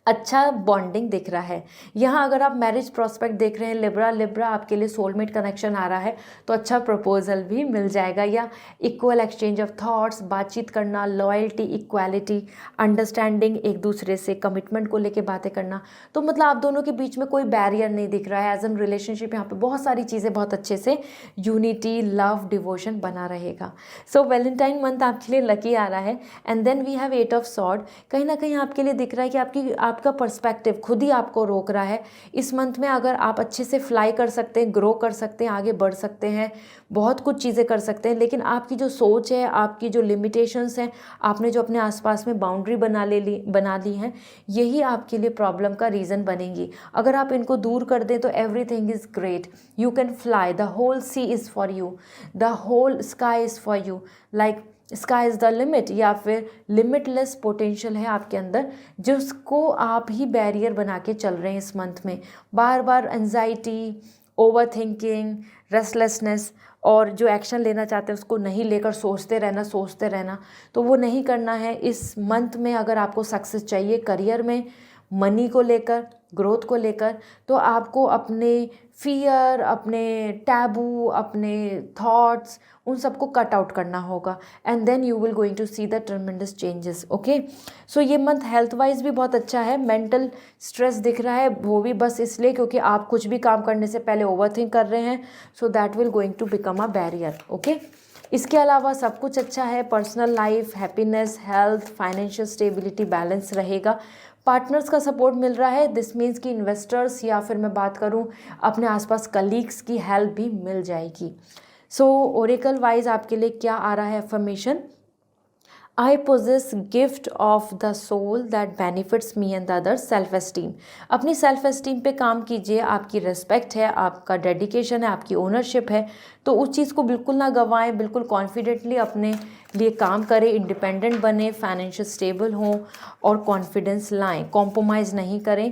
अच्छा बॉन्डिंग दिख रहा है। यहाँ अगर आप मैरिज प्रॉस्पेक्ट देख रहे हैं, लिब्रा आपके लिए सोलमेट कनेक्शन आ रहा है, तो अच्छा प्रपोजल भी मिल जाएगा। या इक्वल एक्सचेंज ऑफ थॉट्स, बातचीत करना, लॉयल्टी, इक्वालिटी, अंडरस्टैंडिंग, एक दूसरे से कमिटमेंट को लेके बातें करना। तो मतलब आप दोनों के बीच में कोई बैरियर नहीं दिख रहा है। एज एन रिलेशनशिप यहाँ पे बहुत सारी चीज़ें बहुत अच्छे से, यूनिटी, लव, डिवोशन बना रहेगा। सो वैलेंटाइन मंथ आपके लिए लकी आ रहा है। And then we have 8 of sword. कहीं ना कहीं आपके लिए दिख रहा है कि आपका पर्सपेक्टिव खुद ही आपको रोक रहा है। इस मंथ में अगर आप अच्छे से फ्लाई कर सकते हैं, ग्रो कर सकते हैं, आगे बढ़ सकते हैं, बहुत कुछ चीज़ें कर सकते हैं, लेकिन आपकी जो सोच है, आपकी जो लिमिटेशंस हैं, आपने जो अपने आसपास में बाउंड्री बना ली हैं, यही आपके लिए प्रॉब्लम का रीज़न बनेंगी। अगर आप इनको दूर कर दें तो everything is great, you can fly, the whole sea is for you, the whole sky is for you, like sky is the limit, या फिर लिमिटलेस पोटेंशियल है आपके अंदर, जिसको आप ही बैरियर बना के चल रहे हैं इस मंथ में। बार बार एंजाइटी, ओवर थिंकिंग, रेस्टलेसनेस और जो एक्शन लेना चाहते हैं उसको नहीं लेकर सोचते रहना, तो वो नहीं करना है। इस मंथ में अगर आपको सक्सेस चाहिए करियर में, मनी को लेकर, ग्रोथ को लेकर, तो आपको अपने फियर, अपने टैबू, अपने थॉट्स, उन सबको कट आउट करना होगा। And then you will going to see the tremendous changes. Okay, so ये मंथ हेल्थ वाइज भी बहुत अच्छा है। मेंटल स्ट्रेस दिख रहा है, वो भी बस इसलिए क्योंकि आप कुछ भी काम करने से पहले ओवरथिंक कर रहे हैं, so that will going to become a barrier. Okay, इसके अलावा सब कुछ अच्छा है। Personal life, happiness, health, financial stability, balance रहेगा। पार्टनर्स का सपोर्ट मिल रहा है, दिस मीन्स कि इन्वेस्टर्स या फिर मैं बात करूं अपने आसपास कलीग्स की हेल्प भी मिल जाएगी। सो ओरेकल वाइज आपके लिए क्या आ रहा है affirmation? I possess gift of the soul that benefits me and the others. Self esteem, अपनी सेल्फ एस्टीम पे काम कीजिए। आपकी रिस्पेक्ट है, आपका डेडिकेशन है, आपकी ओनरशिप है, तो उस चीज़ को बिल्कुल ना गंवाएं। बिल्कुल कॉन्फिडेंटली अपने लिए काम करें, इंडिपेंडेंट बने, फाइनेंशियल स्टेबल हों और कॉन्फिडेंस लाएं, कॉम्प्रोमाइज़ नहीं करें।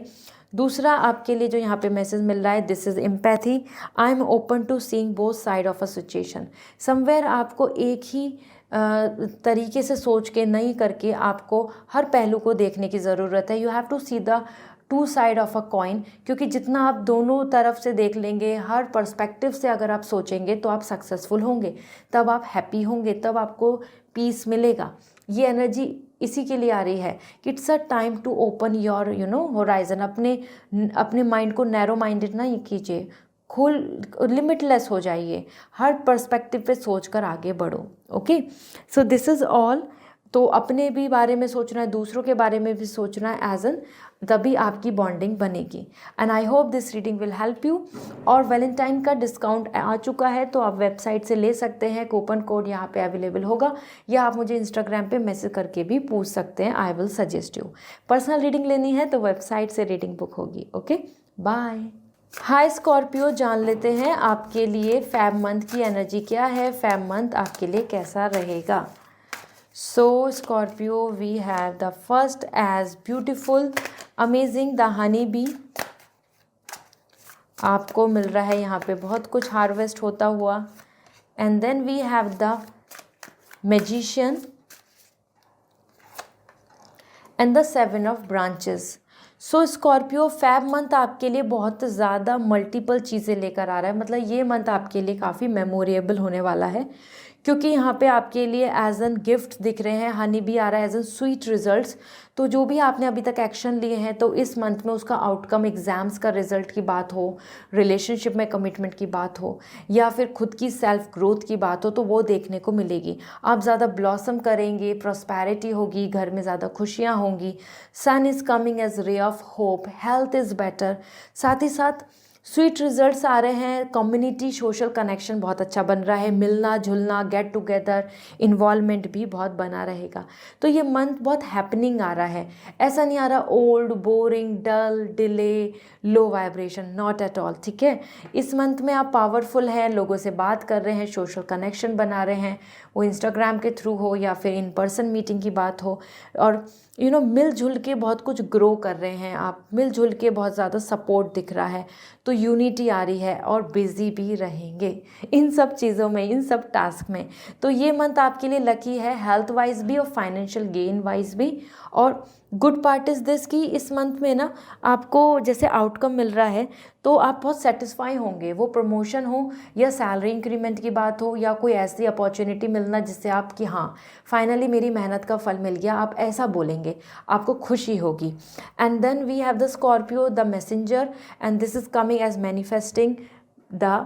दूसरा आपके लिए जो यहाँ पे मैसेज मिल रहा है, this is empathy, I am open to seeing both side of a situation. Somewhere आपको एक ही तरीके से सोच के नहीं करके आपको हर पहलू को देखने की ज़रूरत है। You have to see the 2 side of a coin, क्योंकि जितना आप दोनों तरफ से देख लेंगे, हर पर्सपेक्टिव से अगर आप सोचेंगे, तो आप सक्सेसफुल होंगे, तब आप हैप्पी होंगे, तब आपको पीस मिलेगा। ये एनर्जी इसी के लिए आ रही है कि it's a time to open your horizon. अपने माइंड को नैरो माइंडेड नहीं कीजिए, लिमिटलेस हो जाइए, हर पर्सपेक्टिव पे सोचकर आगे बढ़ो। Okay, so this is all. तो अपने भी बारे में सोचना है, दूसरों के बारे में भी सोचना है एज एन, तभी आपकी बॉन्डिंग बनेगी। And I hope this reading will help you. और वैलेंटाइन का डिस्काउंट आ चुका है, तो आप वेबसाइट से ले सकते हैं, कूपन कोड यहाँ पे अवेलेबल होगा, या आप मुझे इंस्टाग्राम पे मैसेज करके भी पूछ सकते हैं। I will suggest you. Personal reading लेनी है तो वेबसाइट से रीडिंग बुक होगी। Okay, bye. हाय स्कॉर्पियो, जान लेते हैं आपके लिए फैब मंथ की एनर्जी क्या है, फैब मंथ आपके लिए कैसा रहेगा। So Scorpio, we have the first as beautiful, amazing, the honey bee, आपको मिल रहा है यहाँ पे बहुत कुछ हार्वेस्ट होता हुआ। And then we have the magician and the 7 of branches. So Scorpio, Feb month आपके लिए बहुत ज़्यादा मल्टीपल चीज़ें लेकर आ रहा है। मतलब ये मंथ आपके लिए काफ़ी मेमोरेबल होने वाला है, क्योंकि यहाँ पे आपके लिए एज एन गिफ्ट दिख रहे हैं, हनी भी आ रहा है एज एन स्वीट रिजल्ट्स। तो जो भी आपने अभी तक एक्शन लिए हैं, तो इस मंथ में उसका आउटकम, एग्ज़ाम्स का रिजल्ट की बात हो, रिलेशनशिप में कमिटमेंट की बात हो, या फिर खुद की सेल्फ ग्रोथ की बात हो, तो वो देखने को मिलेगी। आप ज़्यादा ब्लॉसम करेंगे, प्रॉस्पेरिटी होगी, घर में ज़्यादा खुशियाँ होंगी। Sun is coming as ray of hope, health is better. साथ ही साथ स्वीट रिजल्ट्स आ रहे हैं, कम्युनिटी सोशल कनेक्शन बहुत अच्छा बन रहा है, मिलना जुलना, गेट टुगेदर, इन्वॉल्वमेंट भी बहुत बना रहेगा। तो ये मंथ बहुत हैपनिंग आ रहा है, ऐसा नहीं आ रहा old, boring, dull, delay, low vibration, not at all. ठीक है, इस मंथ में आप पावरफुल हैं, लोगों से बात कर रहे हैं, सोशल कनेक्शन बना रहे हैं, वो इंस्टाग्राम के थ्रू हो या फिर इन पर्सन मीटिंग की बात हो, और मिलजुल के बहुत कुछ ग्रो कर रहे हैं आप, मिलजुल के बहुत ज़्यादा सपोर्ट दिख रहा है। तो यूनिटी आ रही है, और बिजी भी रहेंगे इन सब चीज़ों में, इन सब टास्क में। तो ये मंथ आपके लिए लकी है, हेल्थ वाइज भी और फाइनेंशियल गेन वाइज भी। और गुड पार्ट इज़ दिस कि इस मंथ में ना आपको जैसे आउटकम मिल रहा है, तो आप बहुत सेटिस्फाई होंगे। वो प्रमोशन हो या सैलरी इंक्रीमेंट की बात हो, या कोई ऐसी अपॉर्चुनिटी मिलना जिससे आप कि हाँ फाइनली मेरी मेहनत का फल मिल गया, आप ऐसा बोलेंगे, आपको खुशी होगी। And then we have the Scorpio, the messenger, and this is coming as manifesting the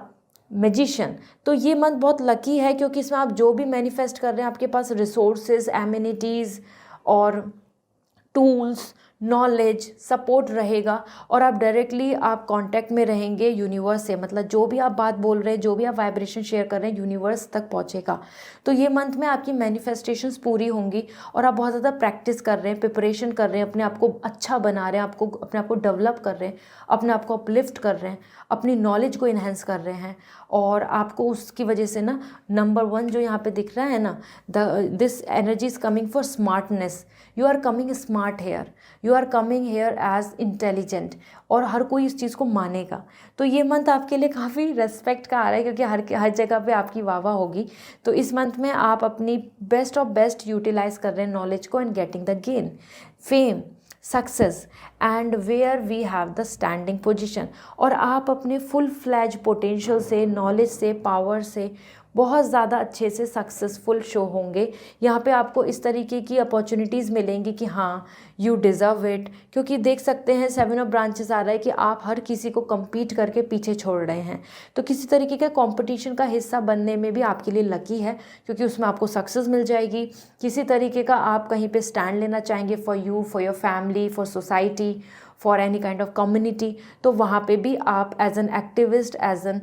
magician. तो ये मंथ बहुत लकी है, क्योंकि इसमें आप जो भी मैनिफेस्ट कर रहे हैं, आपके पास रिसोर्सेज, एमिनिटीज़ और टूल्स, नॉलेज, सपोर्ट रहेगा, और आप डायरेक्टली आप कांटेक्ट में रहेंगे यूनिवर्स से। मतलब जो भी आप बात बोल रहे हैं, जो भी आप वाइब्रेशन शेयर कर रहे हैं, यूनिवर्स तक पहुंचेगा। तो ये मंथ में आपकी मैनिफेस्टेशंस पूरी होंगी, और आप बहुत ज़्यादा प्रैक्टिस कर रहे हैं, प्रिपरेशन कर रहे हैं, अपने आप को अच्छा बना रहे हैं, अपने आप को डेवलप कर रहे हैं, अपने आप को अपलिफ्ट कर रहे हैं, अपनी नॉलेज को इन्हेंस कर रहे हैं। और आपको उसकी वजह से ना नंबर 1 जो यहाँ पे दिख रहा है ना, this energy is coming for smartness. You are coming smart here, you are coming here as intelligent, और हर कोई इस चीज़ को मानेगा। तो ये मंथ आपके लिए काफ़ी रेस्पेक्ट का आ रहा है, क्योंकि हर जगह पे आपकी वाह होगी। तो इस मंथ में आप अपनी बेस्ट ऑफ बेस्ट यूटिलाइज कर रहे हैं नॉलेज को, and getting the gain, fame, success, and where we have the standing position. और आप अपने फुल फ्लैज पोटेंशियल से, नॉलेज से, पावर से बहुत ज़्यादा अच्छे से सक्सेसफुल शो होंगे। यहाँ पे आपको इस तरीके की अपॉर्चुनिटीज़ मिलेंगी कि हाँ यू डिज़र्व इट, क्योंकि देख सकते हैं 7 ऑफ ब्रांचेस आ रहा है कि आप हर किसी को compete करके पीछे छोड़ रहे हैं। तो किसी तरीके के कंपटीशन का हिस्सा बनने में भी आपके लिए लकी है, क्योंकि उसमें आपको सक्सेस मिल जाएगी। किसी तरीके का आप कहीं पे स्टैंड लेना चाहेंगे for you, for your family, for society, for any kind of community, तो वहाँ पे भी आप as an activist, as an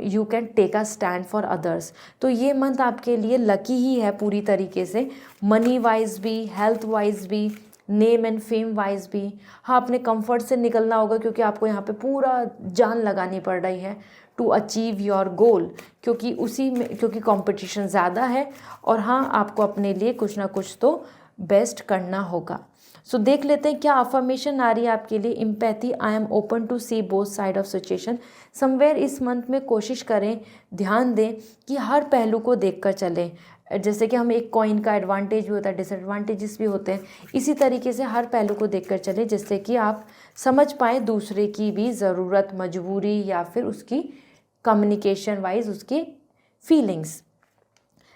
you can take a stand for others. तो ये मंथ आपके लिए लकी ही है पूरी तरीके से, मनी वाइज भी, हेल्थ वाइज भी, नेम एंड फेम वाइज भी। हाँ, अपने कंफर्ट से निकलना होगा, क्योंकि आपको यहाँ पे पूरा जान लगानी पड़ रही है टू अचीव योर गोल, क्योंकि कंपटीशन ज़्यादा है, और हाँ आपको अपने लिए कुछ ना कुछ तो बेस्ट करना होगा। सो देख लेते हैं क्या अफर्मेशन आ रही है आपके लिए। Empathy, I am open to see both side of situation. Somewhere इस मंथ में कोशिश करें, ध्यान दें कि हर पहलू को देखकर चलें। जैसे कि हम एक कॉइन का एडवांटेज भी होता है, डिसएडवांटेजेस भी होते हैं, इसी तरीके से हर पहलू को देखकर चलें, जिससे कि आप समझ पाएँ दूसरे की भी ज़रूरत, मजबूरी, या फिर उसकी कम्युनिकेशन वाइज उसकी feelings.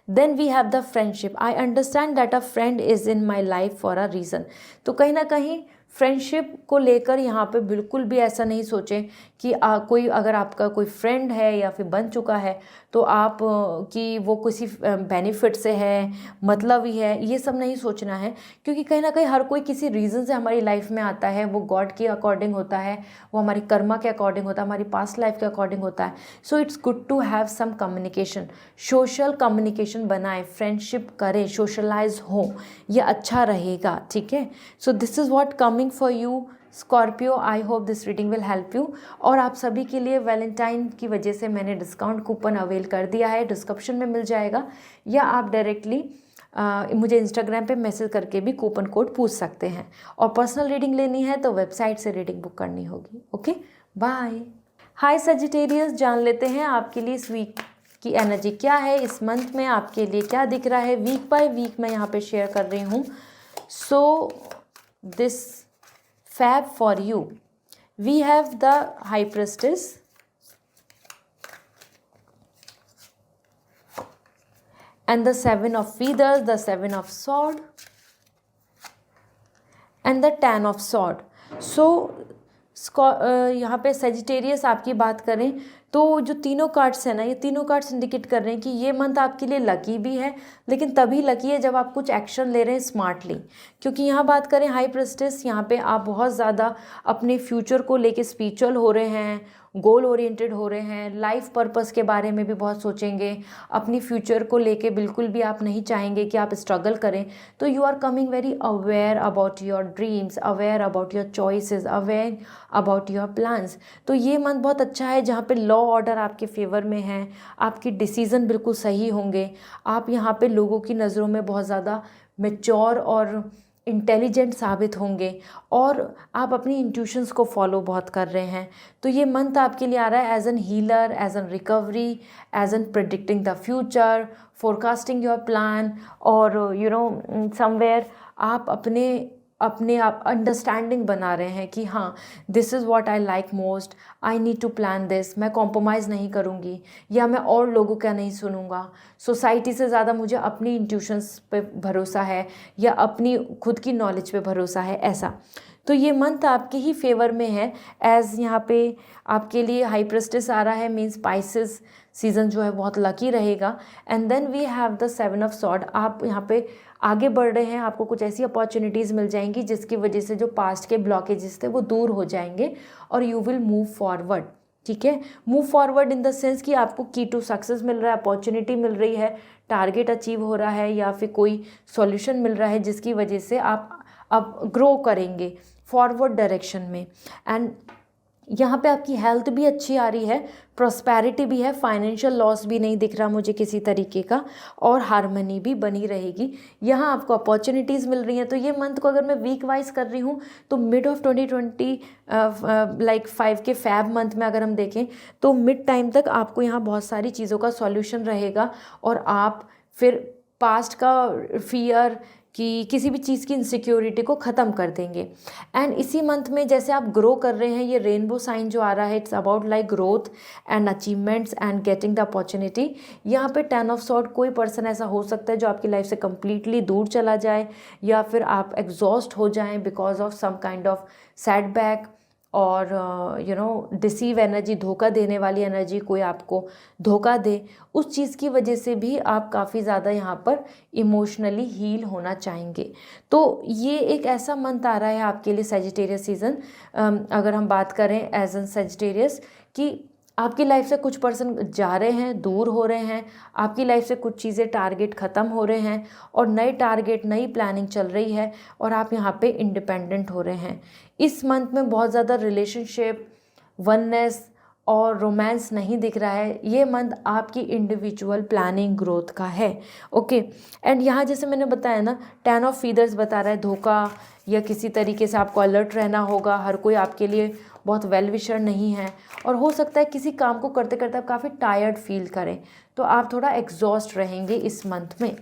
Then we have the friendship, I understand that a friend is in my life for a reason. तो कहीं ना कहीं फ्रेंडशिप को लेकर यहाँ पे बिल्कुल भी ऐसा नहीं सोचें कि कोई अगर आपका कोई फ्रेंड है या फिर बन चुका है, तो आप कि वो किसी बेनिफिट से है, मतलब ही है, ये सब नहीं सोचना है। क्योंकि कहीं ना कहीं हर कोई किसी रीज़न से हमारी लाइफ में आता है, वो गॉड के अकॉर्डिंग होता है, वो हमारी कर्मा के अकॉर्डिंग होता है, हमारी पास्ट लाइफ के अकॉर्डिंग होता है। So it's good to have some communication, social communication बनाएं, फ्रेंडशिप करें, सोशलाइज हो, ये अच्छा रहेगा। ठीक है, so this is what coming for you Scorpio. I hope this reading will help you. और आप सभी के लिए वैलेंटाइन की वजह से मैंने डिस्काउंट कूपन अवेल कर दिया है, डिस्क्रिप्शन में मिल जाएगा, या आप डायरेक्टली मुझे इंस्टाग्राम पे मैसेज करके भी कूपन कोड पूछ सकते हैं। और पर्सनल रीडिंग लेनी है तो वेबसाइट से रीडिंग बुक करनी होगी। Okay, bye. हाय सजिटेरियस, जान लेते हैं आपके लिए इस वीक की एनर्जी क्या है, इस मंथ में आपके लिए क्या दिख रहा है। वीक बाय वीक मैं यहाँ पे शेयर कर रही हूँ। So this Feb for you, we have the high priestess and the seven of feathers, the seven of sword and the 10 of sword. So यहाँ पे सेजिटेरियस आपकी बात करें तो जो तीनों कार्ड्स हैं ना, ये तीनों कार्ड्स इंडिकेट कर रहे हैं कि ये मंथ आपके लिए लकी भी है, लेकिन तभी लकी है जब आप कुछ एक्शन ले रहे हैं स्मार्टली। क्योंकि यहाँ बात करें हाई प्रिस्टेस, यहाँ पे आप बहुत ज़्यादा अपने फ्यूचर को लेके स्पिरिचुअल हो रहे हैं, गोल ओरिएंटेड हो रहे हैं, लाइफ पर्पस के बारे में भी बहुत सोचेंगे, अपनी फ्यूचर को लेके बिल्कुल भी आप नहीं चाहेंगे कि आप स्ट्रगल करें। तो you are coming very aware about your dreams, aware about your choices, aware about your plans. तो ये मंथ बहुत अच्छा है जहाँ पे लॉ ऑर्डर आपके फेवर में है, आपकी डिसीज़न बिल्कुल सही होंगे, आप यहाँ पे लोगों की नज़रों में बहुत ज़्यादा मैच्योर और इंटेलिजेंट साबित होंगे और आप अपनी इंट्यूशंस को फॉलो बहुत कर रहे हैं। तो ये मंथ आपके लिए आ रहा है as an healer, as an recovery, as an predicting the future, forecasting your plan, और यू नो समवेयर आप अपने आप अंडरस्टैंडिंग बना रहे हैं कि हाँ this is what I like most, I need to plan this, मैं कॉम्प्रोमाइज़ नहीं करूँगी या मैं और लोगों का नहीं सुनूंगा, सोसाइटी से ज़्यादा मुझे अपनी इंट्यूशंस पे भरोसा है या अपनी खुद की नॉलेज पे भरोसा है, ऐसा। तो ये मंथ आपके ही फेवर में है, एज़ यहाँ पे आपके लिए हाई प्रिस्टेस आ रहा है, मीन्स स्पाइसेस सीज़न जो है बहुत लकी रहेगा। And then we have the seven of sword, आप यहाँ पे आगे बढ़ रहे हैं, आपको कुछ ऐसी अपॉर्चुनिटीज़ मिल जाएंगी जिसकी वजह से जो पास्ट के ब्लॉकेजेस थे वो दूर हो जाएंगे और यू विल मूव फॉरवर्ड। ठीक है, move forward in the sense कि आपको की टू सक्सेस मिल रहा है, अपॉर्चुनिटी मिल रही है, टारगेट अचीव हो रहा है या फिर कोई सॉल्यूशन मिल रहा है जिसकी वजह से आप अब ग्रो करेंगे फॉरवर्ड डायरेक्शन में। एंड यहाँ पे आपकी हेल्थ भी अच्छी आ रही है, प्रॉस्पेरिटी भी है, फाइनेंशियल लॉस भी नहीं दिख रहा मुझे किसी तरीके का, और हार्मनी भी बनी रहेगी। यहाँ आपको अपॉर्चुनिटीज़ मिल रही हैं। तो ये मंथ को अगर मैं वीक वाइज कर रही हूँ तो मिड ऑफ 2020 लाइक 5 के फैब मंथ में अगर हम देखें तो मिड टाइम तक आपको यहाँ बहुत सारी चीज़ों का सॉल्यूशन रहेगा और आप फिर पास्ट का फियर कि किसी भी चीज़ की इनसिक्योरिटी को ख़त्म कर देंगे। एंड इसी मंथ में जैसे आप ग्रो कर रहे हैं, ये रेनबो साइन जो आ रहा है, it's about like growth and achievements and getting the opportunity. यहाँ पे 10 ऑफ सॉर्ड, कोई पर्सन ऐसा हो सकता है जो आपकी लाइफ से कम्प्लीटली दूर चला जाए या फिर आप एग्जॉस्ट हो जाएं because of some kind of setback और यू नो डिसीव एनर्जी, धोखा देने वाली एनर्जी, कोई आपको धोखा दे, उस चीज़ की वजह से भी आप काफ़ी ज़्यादा यहाँ पर इमोशनली हील होना चाहेंगे। तो ये एक ऐसा मंथ आ रहा है आपके लिए सेजिटेरियस सीज़न, अगर हम बात करें एज एन सेजिटेरियस, कि आपकी लाइफ से कुछ पर्सन जा रहे हैं, दूर हो रहे हैं, आपकी लाइफ से कुछ चीज़ें टारगेट ख़त्म हो रहे हैं और नए टारगेट, नई प्लानिंग चल रही है और आप यहाँ पे इंडिपेंडेंट हो रहे हैं। इस मंथ में बहुत ज़्यादा रिलेशनशिप, वननेस और रोमांस नहीं दिख रहा है। ये मंथ आपकी इंडिविजुअल प्लानिंग ग्रोथ का है। ओके, एंड यहाँ जैसे मैंने बताया ना, 10 ऑफ फीदर्स बता रहा है धोखा या किसी तरीके से आपको अलर्ट रहना होगा। हर कोई आपके लिए बहुत वेल विशर नहीं है और हो सकता है किसी काम को करते करते आप काफ़ी टायर्ड फील करें, तो आप थोड़ा एग्जॉस्ट रहेंगे इस मंथ में।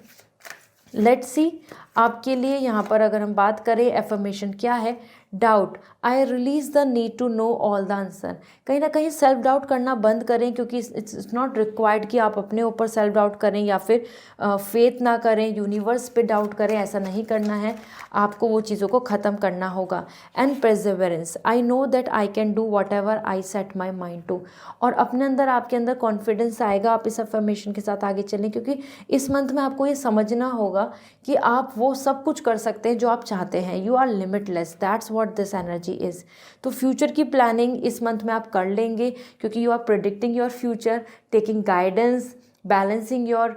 लेट्स सी आपके लिए यहाँ पर अगर हम बात करें एफर्मेशन क्या है, doubt, I release the need to know all the answer. कहीं ना कहीं सेल्फ डाउट करना बंद करें, क्योंकि इट्स नॉट रिक्वायर्ड कि आप अपने ऊपर सेल्फ डाउट करें या फिर फेथ ना करें, यूनिवर्स पे डाउट करें, ऐसा नहीं करना है। आपको वो चीज़ों को ख़त्म करना होगा। And perseverance, I know that I can do whatever I set my mind to. और अपने अंदर, आपके अंदर कॉन्फिडेंस आएगा, आप इस अफर्मेशन के साथ आगे चलें, क्योंकि इस मंथ में आपको ये समझना होगा कि आप वो सब कुछ कर सकते हैं जो आप चाहते हैं। You are limitless, that's what this energy is. तो फ्यूचर की प्लानिंग इस मंथ में आप कर लेंगे, क्योंकि you are predicting your future, taking guidance, balancing your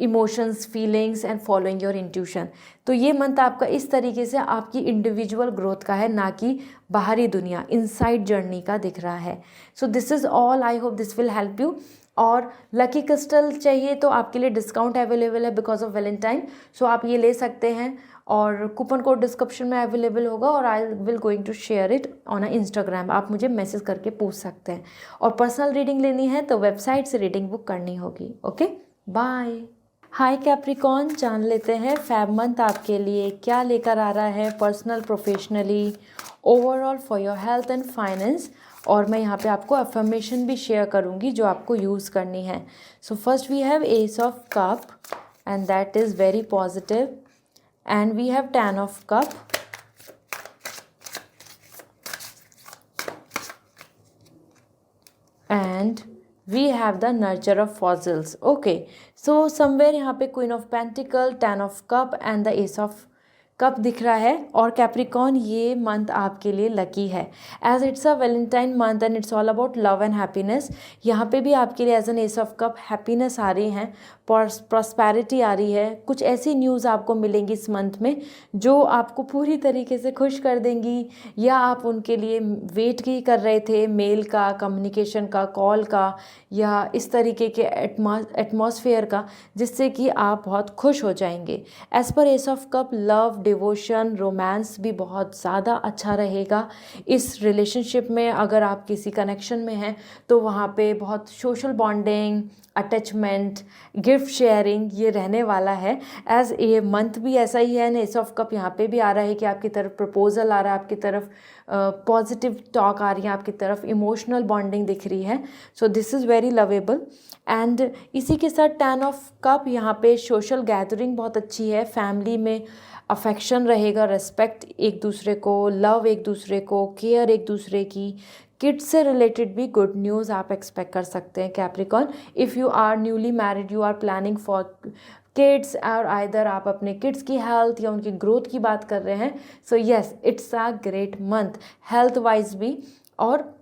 emotions, feelings and following your intuition. तो ये मंथ आपका इस तरीके से आपकी इंडिविजुअल ग्रोथ का है, ना कि बाहरी दुनिया, इनसाइड जर्नी का दिख रहा है। So this is all, I hope this will help you. और लकी क्रिस्टल चाहिए तो आपके लिए डिस्काउंट अवेलेबल है बिकॉज ऑफ वैलेंटाइन, सो आप ये ले सकते हैं। और कूपन कोड डिस्क्रिप्शन में अवेलेबल होगा और I will going to share it on Instagram. आप मुझे मैसेज करके पूछ सकते हैं। और पर्सनल रीडिंग लेनी है तो वेबसाइट से रीडिंग बुक करनी होगी। Okay, bye. हाय कैप्रिकॉर्न, जान लेते हैं फेब मंथ आपके लिए क्या लेकर आ रहा है, personal, professionally, overall for your health and finance. और मैं यहाँ पे आपको अफर्मेशन भी शेयर करूँगी जो आपको यूज़ करनी है। So first we have ace of cup and that is very positive, and we have 10 of cup, and we have the nurture of fossils. Okay, so somewhere यहाँ पे queen of pentacle, 10 of cup and the ace of cup दिख रहा है। और Capricorn, ये month आपके लिए lucky है as it's a Valentine month and it's all about love and happiness. यहाँ पे भी आपके लिए as an ace of cup happiness आ रही हैं, प्रॉस्पेरिटी आ रही है। कुछ ऐसी न्यूज़ आपको मिलेंगी इस मंथ में जो आपको पूरी तरीके से खुश कर देंगी, या आप उनके लिए वेट ही कर रहे थे, मेल का, कम्युनिकेशन का, कॉल का, या इस तरीके के एटमॉस्फेयर का, जिससे कि आप बहुत खुश हो जाएंगे। As per ace of cup, love, devotion, romance भी बहुत ज़्यादा अच्छा रहेगा इस रिलेशनशिप में। अगर आप किसी कनेक्शन में हैं तो वहाँ पे बहुत social bonding, attachment, gift sharing ये रहने वाला है। एज ए मंथ भी ऐसा ही है। एस ऑफ कप यहाँ पे भी आ रहा है कि आपकी तरफ प्रपोजल आ रहा है, आपकी तरफ पॉजिटिव टॉक आ रही है, आपकी तरफ इमोशनल बॉन्डिंग दिख रही है। So this is very lovable. And इसी के साथ 10 ऑफ कप, यहाँ पे सोशल गैदरिंग बहुत अच्छी है, फैमिली में अफेक्शन रहेगा, रिस्पेक्ट एक दूसरे को, लव एक दूसरे को, केयर एक दूसरे की। किड्स से रिलेटेड भी गुड न्यूज़ आप एक्सपेक्ट कर सकते हैं Capricorn. If you are newly married, you are planning for kids, और आइदर आप अपने किड्स की हेल्थ या उनकी ग्रोथ की बात कर रहे हैं, so yes, it's a great month health wise भी और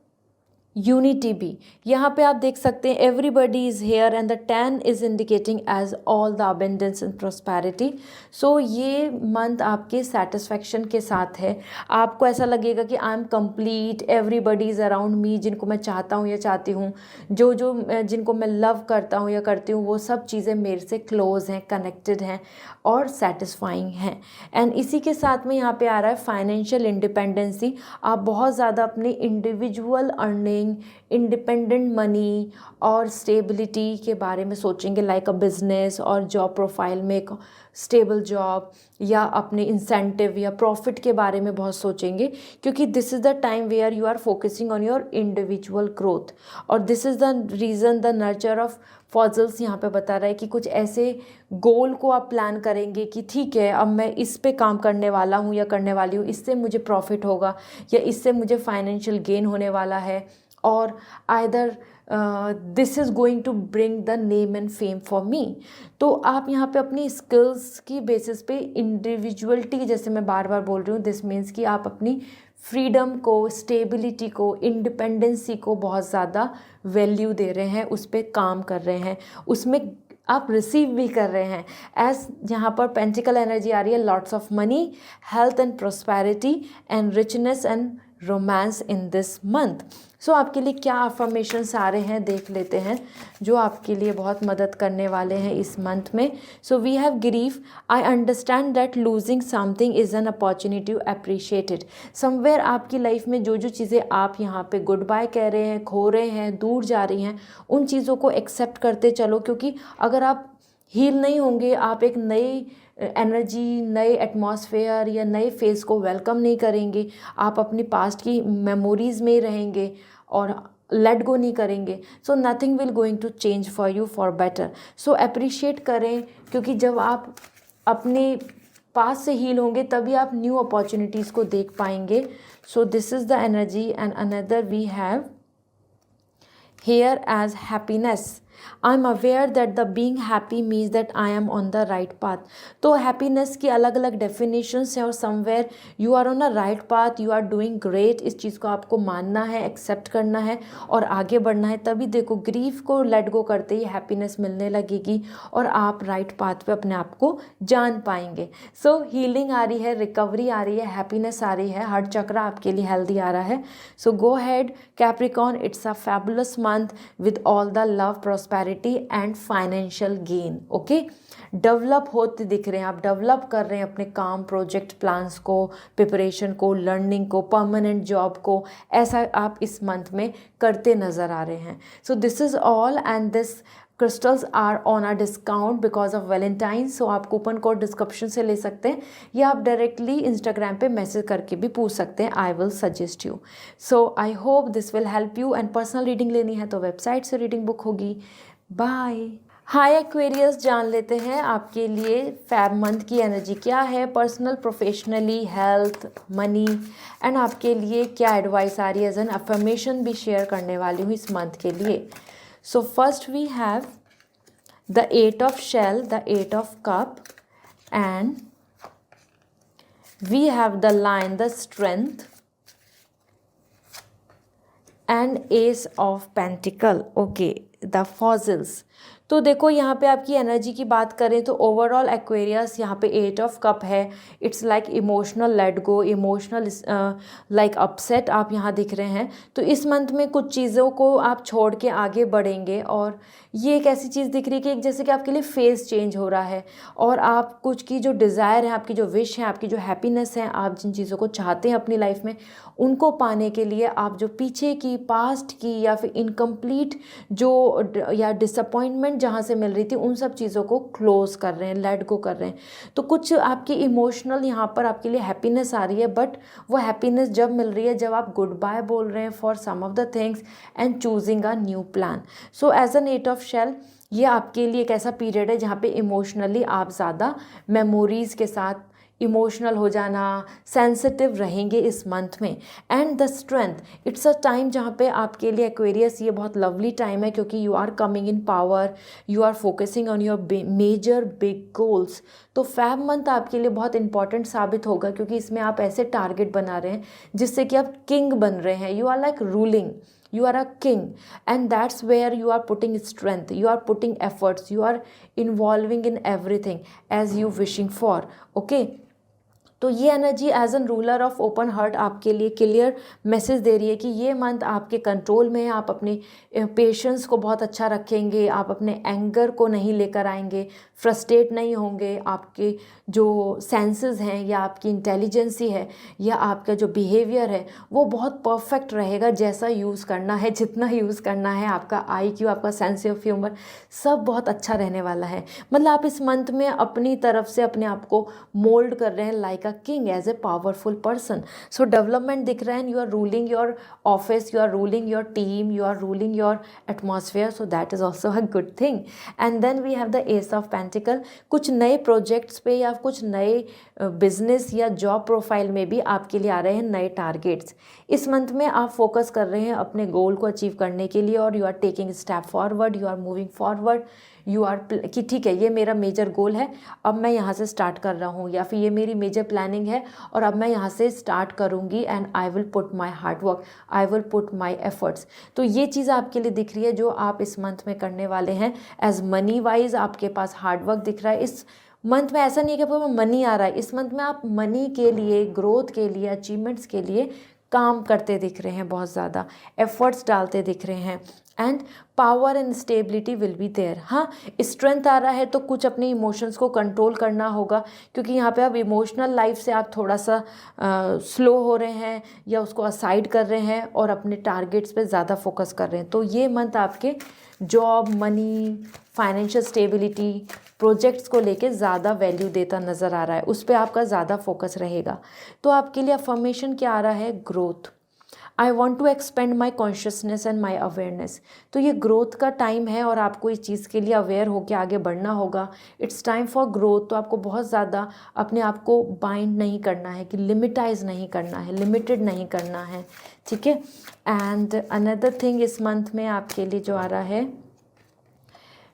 यूनिटी भी। यहाँ पे आप देख सकते हैं everybody is here and the 10 is indicating as all the abundance and prosperity. So ये मंथ आपके सेटिस्फैक्शन के साथ है। आपको ऐसा लगेगा कि I am complete, everybody is around me, जिनको मैं चाहता हूँ या चाहती हूँ, जिनको मैं लव करता हूँ या करती हूँ, वो सब चीज़ें मेरे से क्लोज हैं, कनेक्टेड हैं और सेटिस्फाइंग हैं। एंड इसी के साथ में यहाँ पे आ रहा है फाइनेंशियल इंडिपेंडेंसी। आप बहुत ज़्यादा अपने इंडिविजुअल अर्निंग, इंडिपेंडेंट मनी और स्टेबिलिटी के बारे में सोचेंगे, लाइक अ बिजनेस और जॉब प्रोफाइल में एक स्टेबल जॉब, या अपने इंसेंटिव या प्रॉफिट के बारे में बहुत सोचेंगे, क्योंकि this is the time where you are focusing on your individual growth. और this is the reason the nurture of fossils यहाँ पे बता रहा है कि कुछ ऐसे गोल को आप प्लान करेंगे कि ठीक है, अब मैं इस पे काम करने वाला हूँ या करने वाली हूँ, इससे मुझे प्रॉफिट होगा या इससे मुझे फाइनेंशियल गेन होने वाला है, और either this is going to bring the name and fame for me. तो आप यहाँ पे अपनी स्किल्स की बेसिस पे इंडिविजुअलिटी, जैसे मैं बार बार बोल रही हूँ, दिस मीन्स कि आप अपनी फ्रीडम को, स्टेबिलिटी को, इंडिपेंडेंसी को बहुत ज़्यादा वैल्यू दे रहे हैं, उस पर काम कर रहे हैं, उसमें आप रिसीव भी कर रहे हैं। एज यहाँ पर पेंटिकल एनर्जी आ रही है, lots of money, health and prosperity and richness and romance in this month. So आपके लिए क्या अफर्मेशंस आ रहे हैं देख लेते हैं, जो आपके लिए बहुत मदद करने वाले हैं इस मंथ में। So we have grief, I understand that losing something is an opportunity to appreciate it. Somewhere आपकी लाइफ में जो जो चीज़ें आप यहाँ पे गुड बाय कह रहे हैं, खो रहे हैं, दूर जा रही हैं, उन चीज़ों को एक्सेप्ट करते चलो, क्योंकि अगर आप हील नहीं होंगे, आप एक नई एनर्जी, नए एटमॉस्फेयर या नए फेस को वेलकम नहीं करेंगे, आप अपनी पास्ट की मेमोरीज़ में रहेंगे और लेट गो नहीं करेंगे, so nothing will going to change for you for better. So appreciate करें, क्योंकि जब आप अपने पास से हील होंगे तभी आप न्यू अपॉर्चुनिटीज़ को देख पाएंगे। So this is the energy. And another we have here as happiness. I am aware that the being happy means that I am on the right path. तो happiness की अलग अलग definitions हैं और somewhere you are on a right path, you are doing great। इस चीज़ को आपको मानना है, accept करना है और आगे बढ़ना है, तभी देखो grief को let go करते ही happiness मिलने लगेगी और आप right path पे अपने आप को जान पाएंगे। So healing आ रही है, recovery आ रही है, happiness आ रही है, heart chakra आपके लिए healthy आ रहा है। So go ahead Capricorn, it's a fabulous month with all the love, prosperity prosperity and financial gain. Okay, develop होते दिख रहे हैं, आप डेवलप कर रहे हैं अपने काम, प्रोजेक्ट, प्लान्स को, प्रिपरेशन को, लर्निंग को, परमानेंट जॉब को, ऐसा आप इस मंथ में करते नज़र आ रहे हैं। So this is all and this crystals are on a discount because of Valentine. So आप कूपन कोड डिस्क्रिप्शन से ले सकते हैं या आप डायरेक्टली इंस्टाग्राम पे मैसेज करके भी पूछ सकते हैं। I will suggest you. So I hope this will help you. And personal reading लेनी है तो वेबसाइट से रीडिंग बुक होगी। बाय। हाय एक्वेरियस, जान लेते हैं आपके लिए फैब मंथ की एनर्जी क्या है, personal, professionally, health, money and आपके लिए क्या एडवाइस आ रही है। एज एन अफर्मेशन भी शेयर करने वाली हूँ इस मंथ के लिए। So first we have the 8 of shell, the 8 of cup, and we have the lion, the strength, and ace of pentacle. Okay, the fossils. तो देखो यहाँ पे आपकी एनर्जी की बात करें तो ओवरऑल एक्वेरियस यहाँ पे 8 ऑफ कप है। It's like emotional let go, emotional like upset आप यहाँ दिख रहे हैं। तो इस मंथ में कुछ चीज़ों को आप छोड़ के आगे बढ़ेंगे और ये एक ऐसी चीज़ दिख रही है कि एक जैसे कि आपके लिए फेस चेंज हो रहा है और आप कुछ की जो डिज़ायर है, आपकी जो विश है, आपकी जो हैप्पीनेस है, आप जिन चीज़ों को चाहते हैं अपनी लाइफ में, उनको पाने के लिए आप जो पीछे की, पास्ट की या फिर इनकम्प्लीट जो या डिसअपॉइंटमेंट जहाँ से मिल रही थी, उन सब चीज़ों को क्लोज कर रहे हैं, लेट गो कर रहे हैं। तो कुछ आपकी इमोशनल यहाँ पर आपके लिए हैप्पीनेस आ रही है, बट वो हैप्पीनेस जब मिल रही है जब आप गुड बाय बोल रहे हैं for some of the things and choosing a new plan. So as an 8 of shell ये आपके लिए एक ऐसा पीरियड है जहाँ पे इमोशनली आप ज़्यादा मेमोरीज़ के साथ इमोशनल हो जाना, सेंसिटिव रहेंगे इस मंथ में। And the strength, it's a time जहाँ पे आपके लिए एक्वेरियस ये बहुत लवली टाइम है क्योंकि you are coming in power, you are focusing on your major big goals. तो फैब मंथ आपके लिए बहुत इंपॉर्टेंट साबित होगा क्योंकि इसमें आप ऐसे टारगेट बना रहे हैं जिससे कि आप किंग बन रहे हैं। You are like ruling, you are a king, and that's where you are putting strength, you are putting efforts, you are involving in everything as you wishing for. Okay, तो ये energy as an ruler of open heart आपके लिए clear message दे रही है कि ये month आपके control में है। आप अपने पेशेंस को बहुत अच्छा रखेंगे, आप अपने एंगर को नहीं लेकर आएंगे, फ्रस्ट्रेट नहीं होंगे, आपके जो सेंसेस हैं या आपकी इंटेलिजेंसी है या आपका जो बिहेवियर है वो बहुत परफेक्ट रहेगा। जैसा यूज़ करना है, जितना यूज़ करना है, आपका IQ, आपका सेंस ऑफ ह्यूमर सब बहुत अच्छा रहने वाला है। मतलब आप इस मंथ में अपनी तरफ से अपने आप को मोल्ड कर रहे हैं like a king, as a powerful person. So development दिख रहा है, you are ruling your office, you are ruling your team, you are ruling your atmosphere, so that is also a good thing. And then we have the ace of pentacle. कुछ नए projects पे या कुछ नए business या job profile में भी आपके लिए आ रहे हैं नए टारगेट्स। इस मंथ में आप फोकस कर रहे हैं अपने गोल को अचीव करने के लिए और you are taking step forward, you are moving forward, you are कि ठीक है ये मेरा मेजर गोल है, अब मैं यहाँ से स्टार्ट कर रहा हूँ, या फिर ये मेरी मेजर प्लानिंग है और अब मैं यहाँ से स्टार्ट करूँगी and I will put my hard work, I will put my efforts. तो ये चीज़ आपके लिए दिख रही है जो आप इस मंथ में करने वाले हैं। एज मनी वाइज आपके पास हार्ड वर्क दिख रहा है इस मंथ में। ऐसा नहीं है कि आपको मनी आ रहा है, इस मंथ में आप मनी के लिए, ग्रोथ के लिए, अचीवमेंट्स के लिए काम करते दिख रहे हैं, बहुत ज़्यादा एफर्ट्स डालते दिख रहे हैं। And power and stability will be there. हाँ, स्ट्रेंथ आ रहा है तो कुछ अपने इमोशंस को कंट्रोल करना होगा क्योंकि यहाँ पे आप इमोशनल लाइफ से आप थोड़ा सा स्लो हो रहे हैं या उसको असाइड कर रहे हैं और अपने टारगेट्स पे ज़्यादा फोकस कर रहे हैं। तो ये मंथ आपके job, money, financial stability, projects को लेके ज़्यादा वैल्यू देता नज़र आ रहा है, उस पर आपका ज़्यादा फोकस रहेगा। तो आपके लिए अफर्मेशन क्या आ रहा है? Growth. I want to expand my consciousness and my awareness. तो ये ग्रोथ का टाइम है और आपको इस चीज़ के लिए अवेयर होकर आगे बढ़ना होगा। It's time for growth. तो आपको बहुत ज़्यादा अपने आप को बाइंड नहीं करना है, कि लिमिटाइज नहीं करना है, लिमिटेड नहीं करना है, ठीक है। एंड अनदर थिंग इस मंथ में आपके लिए जो आ रहा है,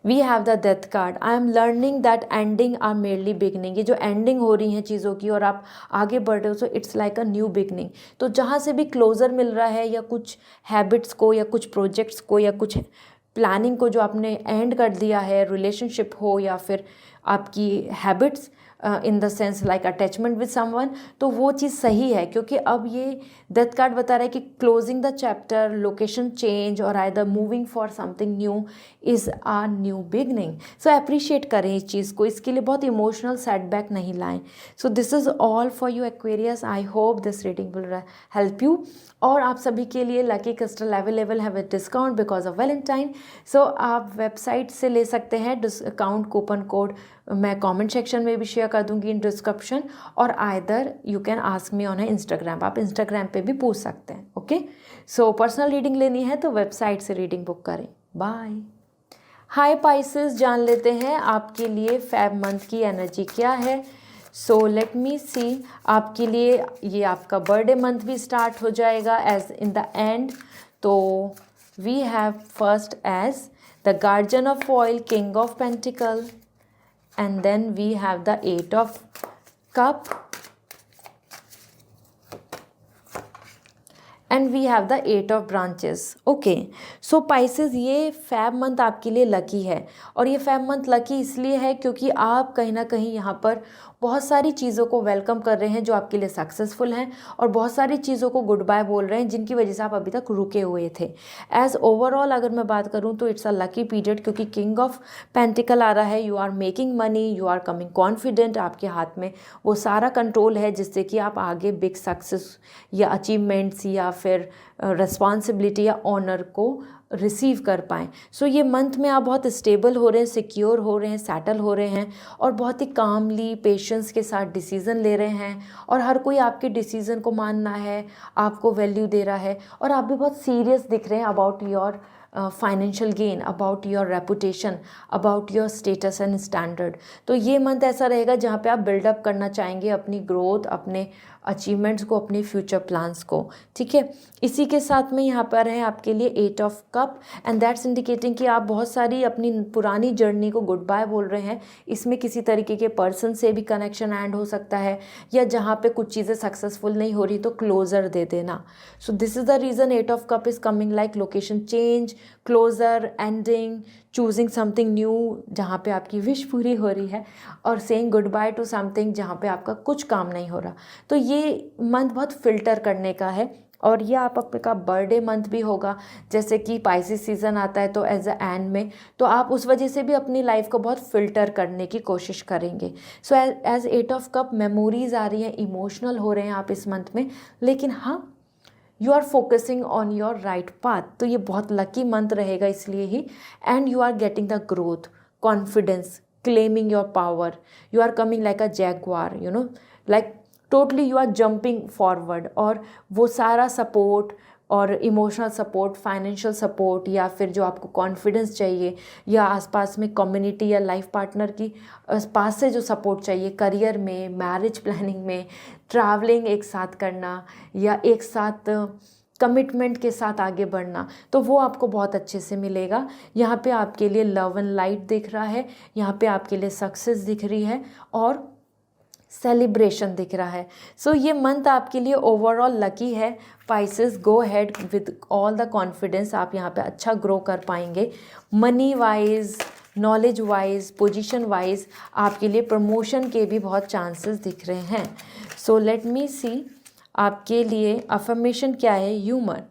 we have the death card. I am learning that ending are merely beginning. ये जो एंडिंग हो रही हैं चीज़ों की और आप आगे बढ़ रहे हो, so it's like a new beginning. तो जहाँ से भी क्लोजर मिल रहा है या कुछ हैबिट्स को या कुछ प्रोजेक्ट्स को या कुछ प्लानिंग को जो आपने एंड कर दिया है, रिलेशनशिप हो या फिर आपकी habits, in the sense like attachment with someone, तो वो चीज़ सही है, क्योंकि अब ये डेथ कार्ड बता रहा है कि closing the chapter, location change और either moving for something new is a new beginning. So appreciate करें इस चीज़ को, इसके लिए बहुत इमोशनल सेटबैक नहीं लाएं। So this is all for you Aquarius. I hope this reading will help you. और आप सभी के लिए लकी क्रिस्टल अवेलेबल है with discount because of Valentine. So आप वेबसाइट से ले सकते हैं, डिस्काउंट कूपन कोड मैं कमेंट सेक्शन में भी शेयर कर दूंगी इन डिस्क्रिप्शन, और either you can ask me on Instagram, आप इंस्टाग्राम पे भी पूछ सकते हैं। ओके, सो पर्सनल रीडिंग लेनी है तो वेबसाइट से रीडिंग बुक करें। बाय। हाय पाइसेस, जान लेते हैं आपके लिए फेब मंथ की एनर्जी क्या है। सो लेट मी सी, आपके लिए ये आपका बर्थडे मंथ भी स्टार्ट हो जाएगा एज इन द एंड। तो we have first as the guardian of foil, king of pentacle, and then we have the 8 of cup and we have the 8 of branches. Okay, so Pisces, ये fab month आपके लिए lucky है, और ये fab month lucky इसलिए है क्योंकि आप कहीं ना कहीं यहाँ पर बहुत सारी चीज़ों को वेलकम कर रहे हैं जो आपके लिए सक्सेसफुल हैं, और बहुत सारी चीज़ों को गुड बाय बोल रहे हैं जिनकी वजह से आप अभी तक रुके हुए थे। एज ओवरऑल अगर मैं बात करूँ तो इट्स अ लकी पीरियड, क्योंकि किंग ऑफ पेंटिकल आ रहा है। You are making money, you are coming confident, आपके हाथ में वो सारा कंट्रोल है जिससे कि आप आगे बिग सक्सेस या अचीवमेंट्स या फिर रिस्पॉन्सिबिलिटी या ऑनर को रिसीव कर पाएँ। सो ये मंथ में आप बहुत स्टेबल हो रहे हैं, सिक्योर हो रहे हैं, सेटल हो रहे हैं, और बहुत ही कामली पेशेंस के साथ डिसीज़न ले रहे हैं, और हर कोई आपके डिसीज़न को मानना है, आपको वैल्यू दे रहा है, और आप भी बहुत सीरियस दिख रहे हैं about your financial gain, about your reputation, about your status and standard. तो ये मंथ ऐसा रहेगा जहाँ पे आप बिल्डअप करना चाहेंगे अपनी ग्रोथ, अपने अचीवमेंट्स को, अपने फ्यूचर प्लान्स को। ठीक है, इसी के साथ में यहाँ पर है आपके लिए 8 of cup, and that's indicating कि आप बहुत सारी अपनी पुरानी जर्नी को गुड बाय बोल रहे हैं। इसमें किसी तरीके के पर्सन से भी कनेक्शन ऐड हो सकता है, या जहाँ पे कुछ चीज़ें सक्सेसफुल नहीं हो रही तो क्लोजर दे देना। So this is the reason 8 of cup is coming like location change, closure, ending, choosing something new जहाँ पे आपकी विश पूरी हो रही है, और saying good bye to something जहाँ पे आपका कुछ काम नहीं हो रहा। तो ये मंथ बहुत फिल्टर करने का है, और ये आपका बर्थडे मंथ भी होगा। जैसे कि पाइसेस सीज़न आता है तो एज अ एंड में, तो आप उस वजह से भी अपनी लाइफ को बहुत फ़िल्टर करने की कोशिश करेंगे। So as 8 of cup memories आ रही हैं, इमोशनल हो रहे हैं आप इस मंथ में, लेकिन हाँ, you are focusing on your right path. तो ये बहुत लकी मंथ रहेगा इसलिए ही, and you are getting the growth, confidence, claiming your power, you are coming like a jaguar, you know, like totally you are jumping forward, और वो सारा support और इमोशनल सपोर्ट, फाइनेंशियल सपोर्ट, या फिर जो आपको कॉन्फिडेंस चाहिए, या आसपास में कम्युनिटी या लाइफ पार्टनर की पास से जो सपोर्ट चाहिए, करियर में, मैरिज प्लानिंग में, ट्रैवलिंग एक साथ करना, या एक साथ कमिटमेंट के साथ आगे बढ़ना, तो वो आपको बहुत अच्छे से मिलेगा। यहाँ पे आपके लिए लव एंड लाइट दिख रहा है, यहाँ पे आपके लिए सक्सेस दिख रही है, और सेलिब्रेशन दिख रहा है। सो ये मंथ आपके लिए ओवरऑल लकी है। Pisces, go ahead with all the confidence, आप यहाँ पे अच्छा ग्रो कर पाएंगे। Money wise, knowledge wise, position wise आपके लिए प्रमोशन के भी बहुत चांसेस दिख रहे हैं। सो लेट मी सी, आपके लिए अफर्मेशन क्या है। Humour,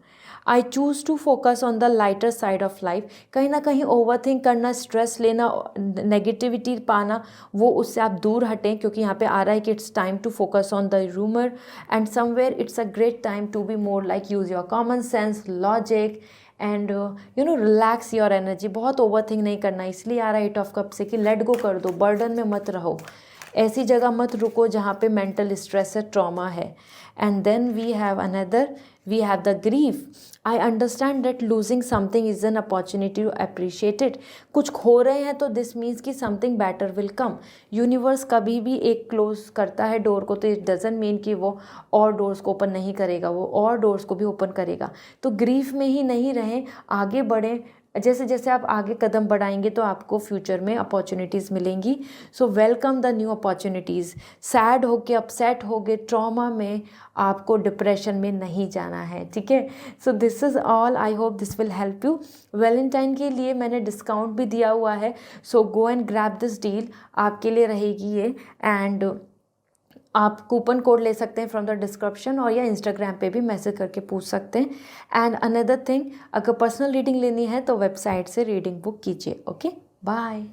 I choose to focus on the lighter side of life. कहीं ना कहीं ओवर थिंक करना, स्ट्रेस लेना, नेगेटिविटी पाना, वो उससे आप दूर हटें, क्योंकि यहाँ पे आ रहा है कि it's time to focus on the humour, and somewhere it's a great time to be more like use your common sense, logic, and you know relax your energy. बहुत ओवर थिंक नहीं करना, इसलिए आ रहा है 8 ऑफ कप से कि let go कर दो, बर्डन में मत रहो, ऐसी जगह मत रुको जहाँ पे मेंटल स्ट्रेस है, ट्रॉमा है। And then we have another, we have the grief. I understand that losing something is an opportunity to appreciate it. कुछ खो रहे हैं तो दिस मीन्स कि something better will come. Universe कभी भी एक क्लोज करता है डोर को, तो इट डजंट मीन कि वो और डोर्स को ओपन नहीं करेगा, वो और डोर्स को भी ओपन करेगा। तो ग्रीफ में ही नहीं रहें, आगे बढ़ें, जैसे जैसे आप आगे कदम बढ़ाएंगे तो आपको फ्यूचर में अपॉर्चुनिटीज़ मिलेंगी। So welcome the new opportunities. Sad होके, अपसेट होके, ट्रॉमा में, आपको डिप्रेशन में नहीं जाना है, ठीक है। So this is all, I hope this will help you. Valentine के लिए मैंने डिस्काउंट भी दिया हुआ है, so go and grab this deal, आपके लिए रहेगी ये। एंड आप कूपन कोड ले सकते हैं फ्रॉम द डिस्क्रिप्शन, और या इंस्टाग्राम पे भी मैसेज करके पूछ सकते हैं। एंड अनदर थिंग, अगर पर्सनल रीडिंग लेनी है तो वेबसाइट से रीडिंग बुक कीजिए। Okay, bye.